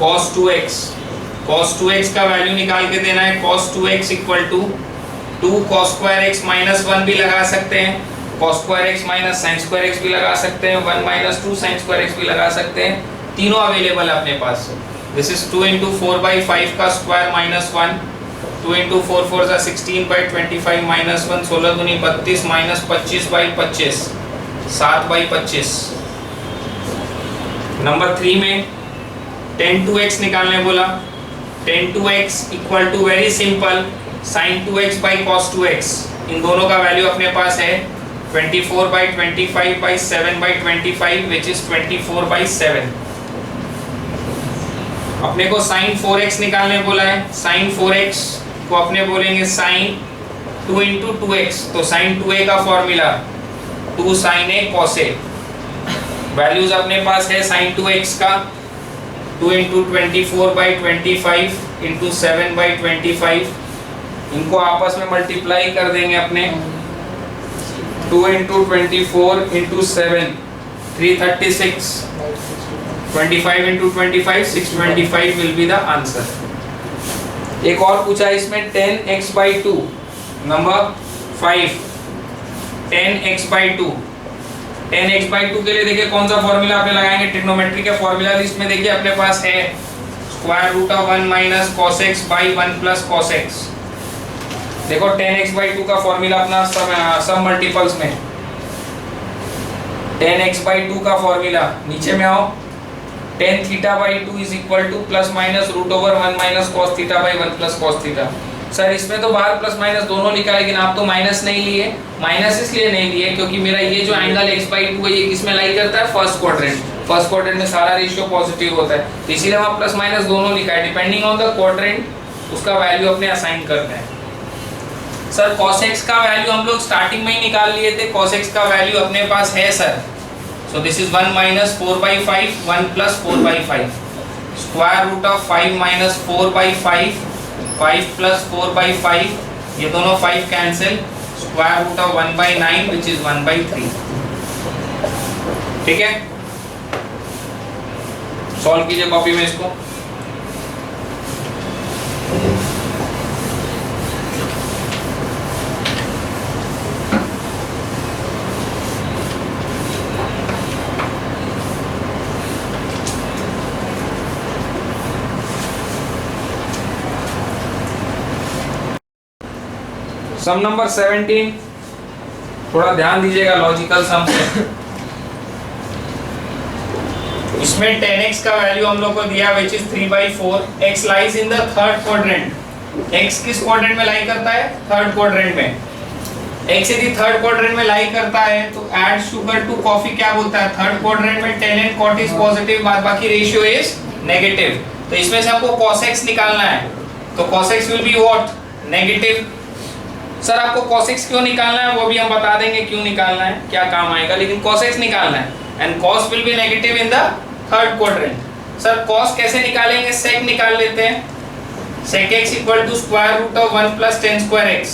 S1: cos 2x का वैल्यू निकाल के देना है, cos 2x equal to 2 cos square x minus 1 भी लगा सकते हैं, cos square x minus sin square x भी लगा सकते हैं, 1 माइनस 2 sin square x भी लगा सकते हैं, तीनों अवेलेबल है अपने पास। दिस इज 2 इंटू 4/5 का स्क्वायर माइनस 1, 2 इंटू 4 4 16/25 माइनस 1, 16 दूनी 32 माइनस 25/25, 7/25। नंबर 3 में tan 2x निकालने बोला, tan 2x equal to very simple sin 2x by cos 2x, इन दोनों का वैल्यू अपने पास है 24/25 बाई 7/25 विच इज 24/7। अपने को sin 4x निकालने बोला है, sin 4x को अपने बोलेंगे sin 2 इंटू 2x, तो sin 2a का formula 2 sin a cos a। Values अपने पास है sin 2x का 2 इंटू 24/25 इंटू 7/25, इनको आपस में मल्टीप्लाई कर देंगे अपने, 2 into 24 into 7 336, 25 into 25 625 will be the answer. एक और पूछा इसमें tan x/2। Number 5 10x/2। 10x/2 के लिए देखिए कौन सा फॉर्मूला आपने लगाएंगे, ट्रिग्नोमेट्री के फॉर्मूला लिस्ट में देखिए अपने पास है √1 - cos x by 1 + cos x। देखो 10x/2 का फॉर्मूला अपना सब मल्टीपल्स में 10x/2 का फॉर्मूला नीचे में आओ, tan θ/2 = ±√1 - cos θ/1 + cos θ। सर इसमें तो बाहर प्लस माइनस दोनों लिखा है, लेकिन आप तो माइनस नहीं लिए। माइनस इसलिए नहीं लिए क्योंकि मेरा ये जो एंगल x/2 है ये किसमें लाई करता है, फर्स्ट क्वाड्रेंट। फर्स्ट क्वाड्रेंट में सारा रेशियो पॉजिटिव होता है, तो इसीलिए वहां प्लस माइनस दोनों लिखा है। डिपेंडिंग ऑन द क्वाड्रेंट उसका वैल्यू अपने असाइन करते हैं। सर cos x का वैल्यू हम लोग स्टार्टिंग में ही निकाल लिए थे। cos x का वैल्यू अपने पास है सर, सो दिस इज 1 - 4/5 1 + 4/5 √5 - 4/5 5 + 4/5, ये दोनों 5 कैंसिल, √1/9 विच इज 1/3। ठीक है, सॉल्व कीजिए कॉपी में इसको। सम नंबर 17, थोड़ा ध्यान दीजिएगा लॉजिकल सम से। इसमें 10x का वैल्यू हम लोग को दिया विच is 3/4। x lies in the third quadrant. x किस क्वाड्रेंट में लाई करता है, थर्ड क्वाड्रेंट में। x यदि थर्ड क्वाड्रेंट में लाई करता है तो ऐड शुगर टू कॉफी क्या बोलता है, थर्ड क्वाड्रेंट में tan and cot is positive, बाद बाकी रेशियो इज नेगेटिव। तो इसमें से हमको cos x निकालना है, तो cos x will be what, negative. Sir आपको cos x क्यों निकालना है वो भी हम बता देंगे क्यों निकालना है, क्या काम आएगा, लेकिन cos x निकालना है and cos will be negative in the third quadrant. Sir cos कैसे निकालेंगे, sec निकाल लेते हैं। sec x = √1 + tan² x।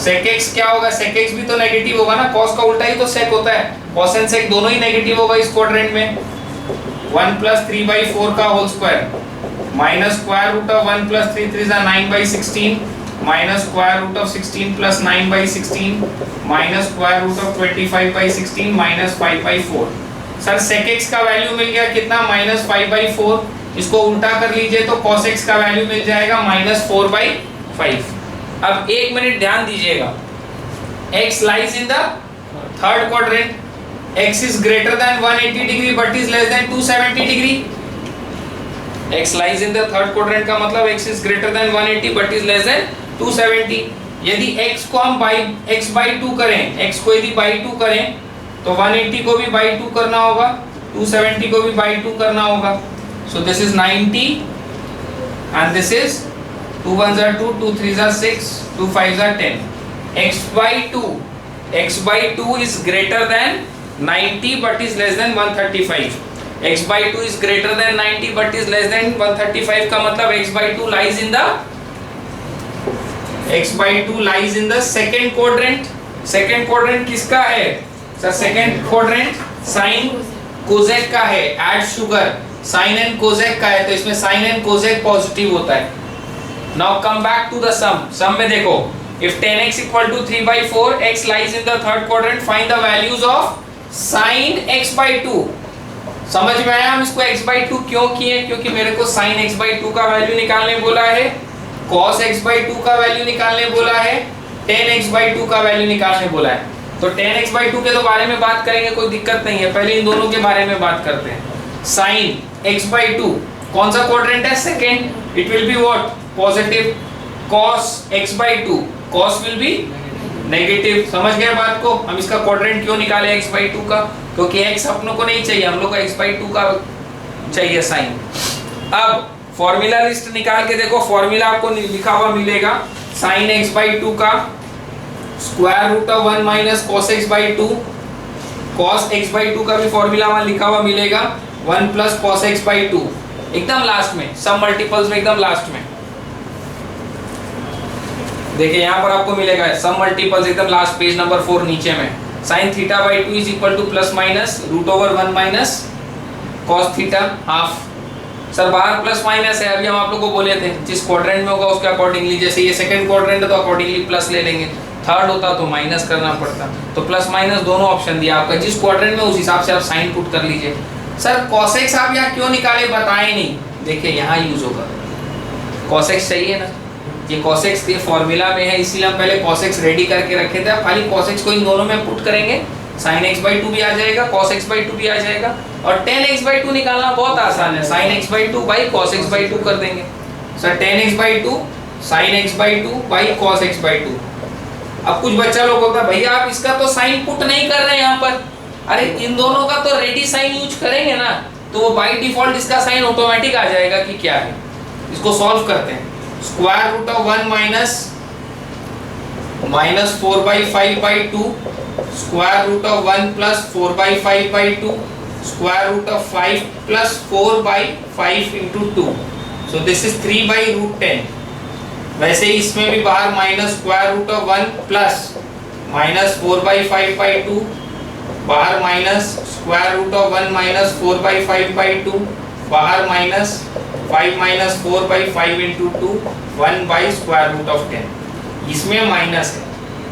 S1: sec x क्या होगा, sec x भी तो नेगेटिव होगा ना, cos का उल्टा ही तो sec होता है। cos and sec दोनों ही नेगेटिव होगा इस क्वाड्रेंट में। 1 + 3/4 का होल स्क्वायर minus √1 + 3 3 9/16 minus √16 + 9/16 minus √25/16 minus 5/4। Sir sec x का वैल्यू मिल गया कितना, -5/4। इसको उल्टा कर लीजिए तो cos x का वैल्यू मिल जाएगा -4/5। अब एक मिनट ध्यान दीजिएगा, x lies in the third quadrant, x is greater then 180 degree but is less then 270 degree. x lies in the third quadrant का मतलब x is greater then 180 but is less then 270। यदि x को हम x/2 करें, x को यदि by 2 करें तो 180 को भी by 2 करना होगा, 270 को भी by 2 करना होगा। सो this is 90 and this is 2 1s are 2, 2 3s are 6, 2 5s are 10। x/2 is greater than 90 but is less than 135। x/2 is greater than 90 but is less than 135 का मतलब x/2 lies in the second quadrant। second quadrant किसका है sir, second quadrant sin cosec का है। add sugar sin and cosec का है, तो इसमें sin and cosec पॉजिटिव होता है। now come back to the sum में देखो, if 10x = 3/4, x lies in the third quadrant, find the values of sin x/2। समझ में आया हम इसको x/2 क्यों किए, क्योंकि मेरे को sin x/2 का वैल्यू निकालने बोला है, cos x/2 का वैल्यू निकालने बोला है, tan x/2 का वैल्यू निकालने बोला है। तो tan x/2 के तो बारे में बात करेंगे, कोई दिक्कत नहीं है, पहले इन दोनों के बारे में बात करते हैं। sin x/2 कौन सा क्वाड्रेंट है, second, it will be what, positive. cos x/2 cos will be negative. समझ गए बात को, हम इसका क्वाड्रेंट क्यों निकाले x/2 का, क्योंकि x अपनों को नहीं चाहिए, हम लोग को x/2 का चाहिए साइन। अब फॉर्मूला लिस्ट निकाल के देखो, फॉर्मूला आपको लिखा हुआ मिलेगा sin x/2 का √1 - cos x/2, cos x/2 का भी फॉर्मूला वहां लिखा हुआ मिलेगा 1 + cos x/2, एकदम लास्ट में, सब मल्टीपल्स में एकदम लास्ट में। देखिए यहाँ पर आपको मिलेगा सब मल्टीपल्स एकदम लास्ट, पेज नंबर 4 नीचे में। sin θ/2 is equal to ±√1 - cos θ half. Sir बाहर प्लस माइनस है, अभी हम आप लोग को बोले थे जिस क्वाड्रेंट में होगा उसके अकॉर्डिंगली, जैसे ये सेकंड क्वाड्रेंट है तो अकॉर्डिंगली प्लस ले लेंगे। थर्ड होता तो माइनस करना पड़ता। तो प्लस माइनस दोनों ऑप्शन दिया आपका, जिस क्वाड्रेंट में उस हिसाब से आप साइन पुट कर लीजिए। सर कॉसेक्स आप यहाँ क्यों निकाले बताए नहीं, देखिए यहाँ यूज होगा। कॉसेक्स चाहिए ना, ये कॉसेक्स के फॉर्मूला में है, इसीलिए हम पहले कॉसेक्स रेडी करके रखे थे। खाली कॉसेक्स को इन दोनों में पुट करेंगे, sin x/2 भी आ जाएगा, cos x/2 भी आ जाएगा, और tan x/2 निकालना बहुत आसान है, sin x/2 by cos x/2 कर देंगे। Sir tan x/2 sin x/2 by cos x/2। अब कुछ बच्चा लोग बोलता है भैया आप इसका तो साइन पुट नहीं कर रहे हैं यहाँ पर, अरे इन दोनों का तो रेडी साइन यूज करेंगे ना, तो वो बाई डिफॉल्ट इसका साइन ऑटोमेटिक आ जाएगा कि क्या है। इसको सॉल्व करते हैं। Square root of 1 minus 4/5/2, square root of 1 plus 4/5/2, square root of 5 plus 4/5 into 2, so this is 3/√10। वैसे इसमें भी बाहर minus square root of 1 plus minus 4/5/2, बाहर minus square root of 1 minus 4/5/2, बाहर माइनस 5 माइनस 4/5 into 2, 1/√10। इसमें minus है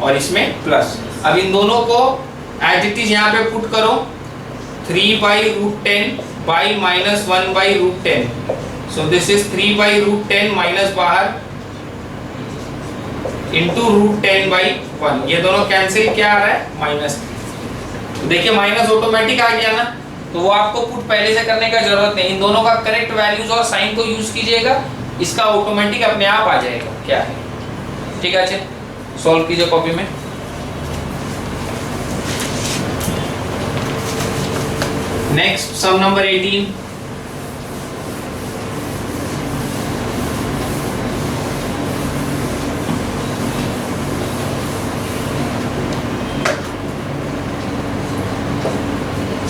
S1: और इसमें प्लस। अब इन दोनों को एज इट इज यहाँ पे पुट करो, 3/√10 by minus 1/√10, so this is 3/√10 minus बाहर इंटू √10/1, ये दोनों कैंसिल, क्या आ रहा है माइनस। तो देखिए माइनस ऑटोमेटिक आ गया ना, तो वो आपको पुट पहले से करने का जरूरत नहीं, इन दोनों का करेक्ट वैल्यूज और साइन को यूज कीजिएगा, इसका ऑटोमेटिक अपने आप आ जाएगा क्या है। ठीक है, सॉल्व कीजिए कॉपी में। Next sum number 18,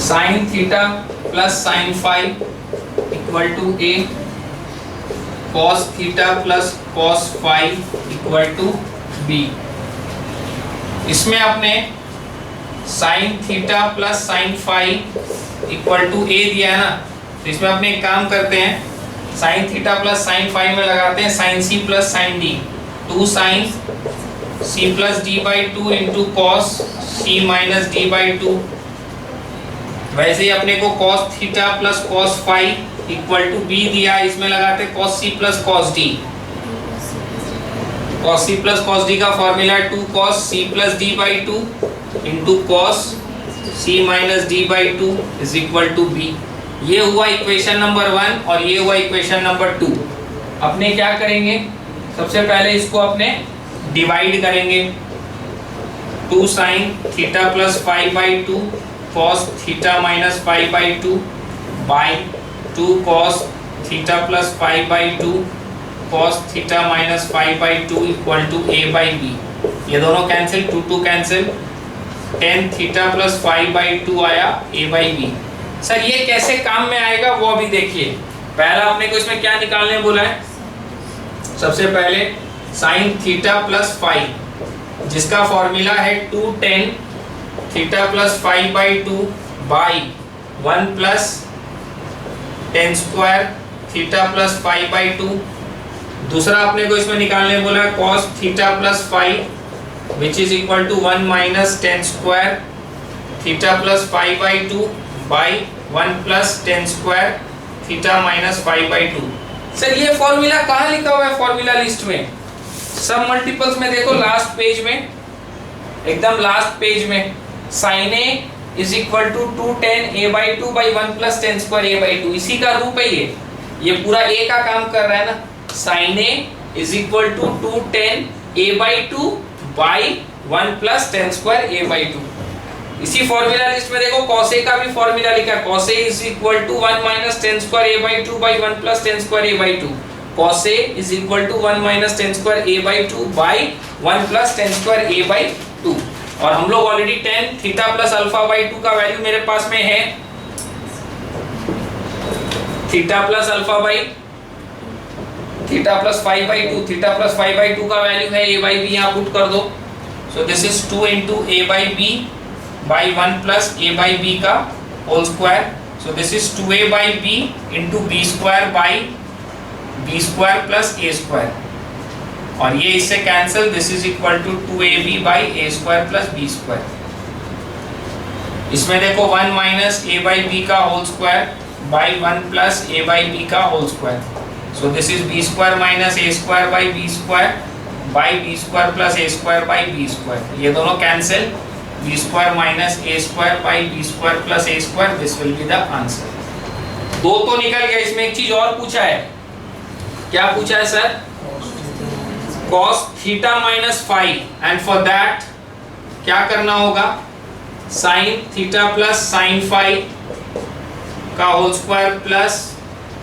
S1: sin theta plus sin phi equal to a, cos theta plus cos phi equal to b। इसमें आपने sin theta plus sin phi equal to a दिया है ना, तो इसमें अपने एक काम करते हैं, sin theta plus sin phi में लगाते हैं sin c plus sin d, 2 sin c plus d/2 into cos c minus d/2। वैसे ही अपने को cos theta plus cos phi equal to b दिया, इसमें लगाते cos c plus cos d। cos c plus cos d का formula 2 cos c plus d/2 into cos c minus d/2 is equal to b। ये हुआ equation number 1 और ये हुआ equation number 2। अपने क्या करेंगे, सबसे पहले इसको अपने डिवाइड करेंगे, 2 sin theta plus 5/2 cos theta minus 5/2 by 2 cos theta plus 5/2 cos theta minus 5/2 equal to a/b। ये दोनों cancel, 2 cancel, tan theta plus 5/2 आया a/b। सर ये कैसे काम में आएगा वो अभी देखिए। पहला अपने को इसमें क्या निकालने बोला है, सबसे पहले sin थीटा प्लस 5, जिसका फॉर्मूला है 2 tan theta plus 5/2 by 1 plus tan square theta plus 5/2। दूसरा अपने को इसमें निकालने बोला है cos theta plus 5 which is equal to 1 minus tan square theta plus 5/2 by 1 plus tan square theta minus 5/2। Sir ये फॉर्मूला कहाँ लिखा हुआ है, फॉर्मूला लिस्ट में, सब मल्टीपल्स में देखो, लास्ट पेज में, एकदम लास्ट पेज में, sin a is equal to 2 tan a/2 by 1 plus tan square a/2, इसी का रूप है ये पूरा a का काम कर रहा है ना। sin a is equal to 2 tan a/2 by 1 plus tan square a/2। इसी फॉर्मूला लिस्ट में देखो cos a का भी फॉर्मूला लिखा है, cos a is equal to 1 minus tan square a/2 by 1 plus tan square a/2। cos a is equal to 1 minus tan square a/2 by 1 plus tan square a/2। और हम लोग already tan theta plus alpha का value मेरे पास में है, theta plus alpha by theta plus 5/2, theta plus 5/2 का value है a/b, यहाँ पुट कर दो। So this is 2 into a/b by 1 plus a/b का whole square, so this is 2a/b into b square by b square plus a square. और ये इससे cancel, this is equal to 2ab by A square plus B square. इसमें देखो 1 minus A by B का whole square by 1 plus A by B का whole square. So this is B square minus A square by B square by B square plus a square by B square. ये दोनों cancel, b square minus A square by B square plus a square, this will be the answer. दो तो निकल गया। इसमें एक चीज और पूछा है, क्या पूछा है sir? cos theta minus five, and for that क्या करना होगा? sin theta plus sin five का whole square plus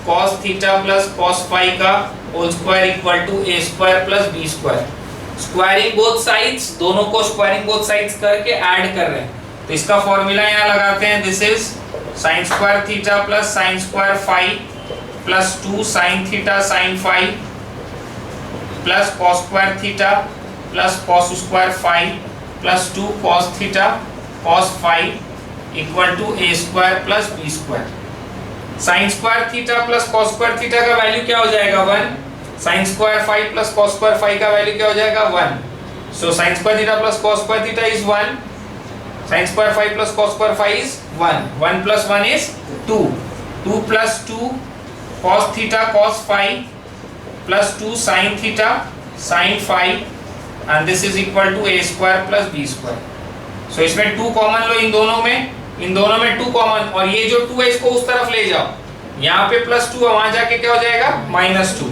S1: cos theta plus cos five का whole square equal to a square plus b square. Squaring both sides, दोनों को squaring both sides करके add कर रहे हैं। तो इसका फॉर्मूला यहाँ लगाते हैं, this is sin square theta plus sin square five plus 2 sin theta sin five plus cos square theta plus cos square five plus 2 cos theta cos five equal to a square plus b square. sin square theta plus cos square theta का value क्या हो जाएगा? 1। sin square five plus cos square five का value क्या हो जाएगा? 1। So sin square theta plus cos square theta is 1, sin square five plus cos square five is 1, 1 plus 1 is 2, 2 plus 2 cos theta cos five plus 2 sin theta sin five, and this is equal to a square plus b square. So इसमें 2 common लो, इन दोनों में 2 common, और ये जो 2 है इसको उस तरफ ले जाओ, यहाँ पे प्लस 2 है, वहां जाके क्या हो जाएगा? माइनस 2।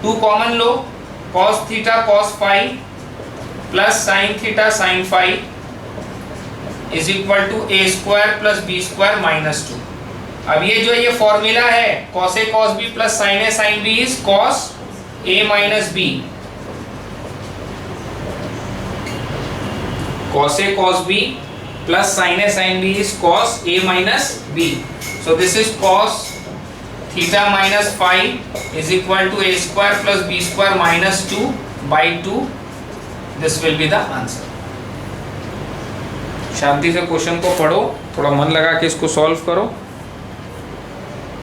S1: 2 कॉमन लो, cos theta cos five plus sin theta sin five is equal to a square plus b square minus 2। अब ये जो ये फॉर्मूला है cos a cos b plus sin a sin b is cos a minus b। cos a cos b plus sin a sin b is cos a minus b. So this is cos theta minus 5 is equal to a square plus b square minus 2 by 2. This will be the answer. शांति से question को पढ़ो, थोड़ा मन लगा के इसको solve करो।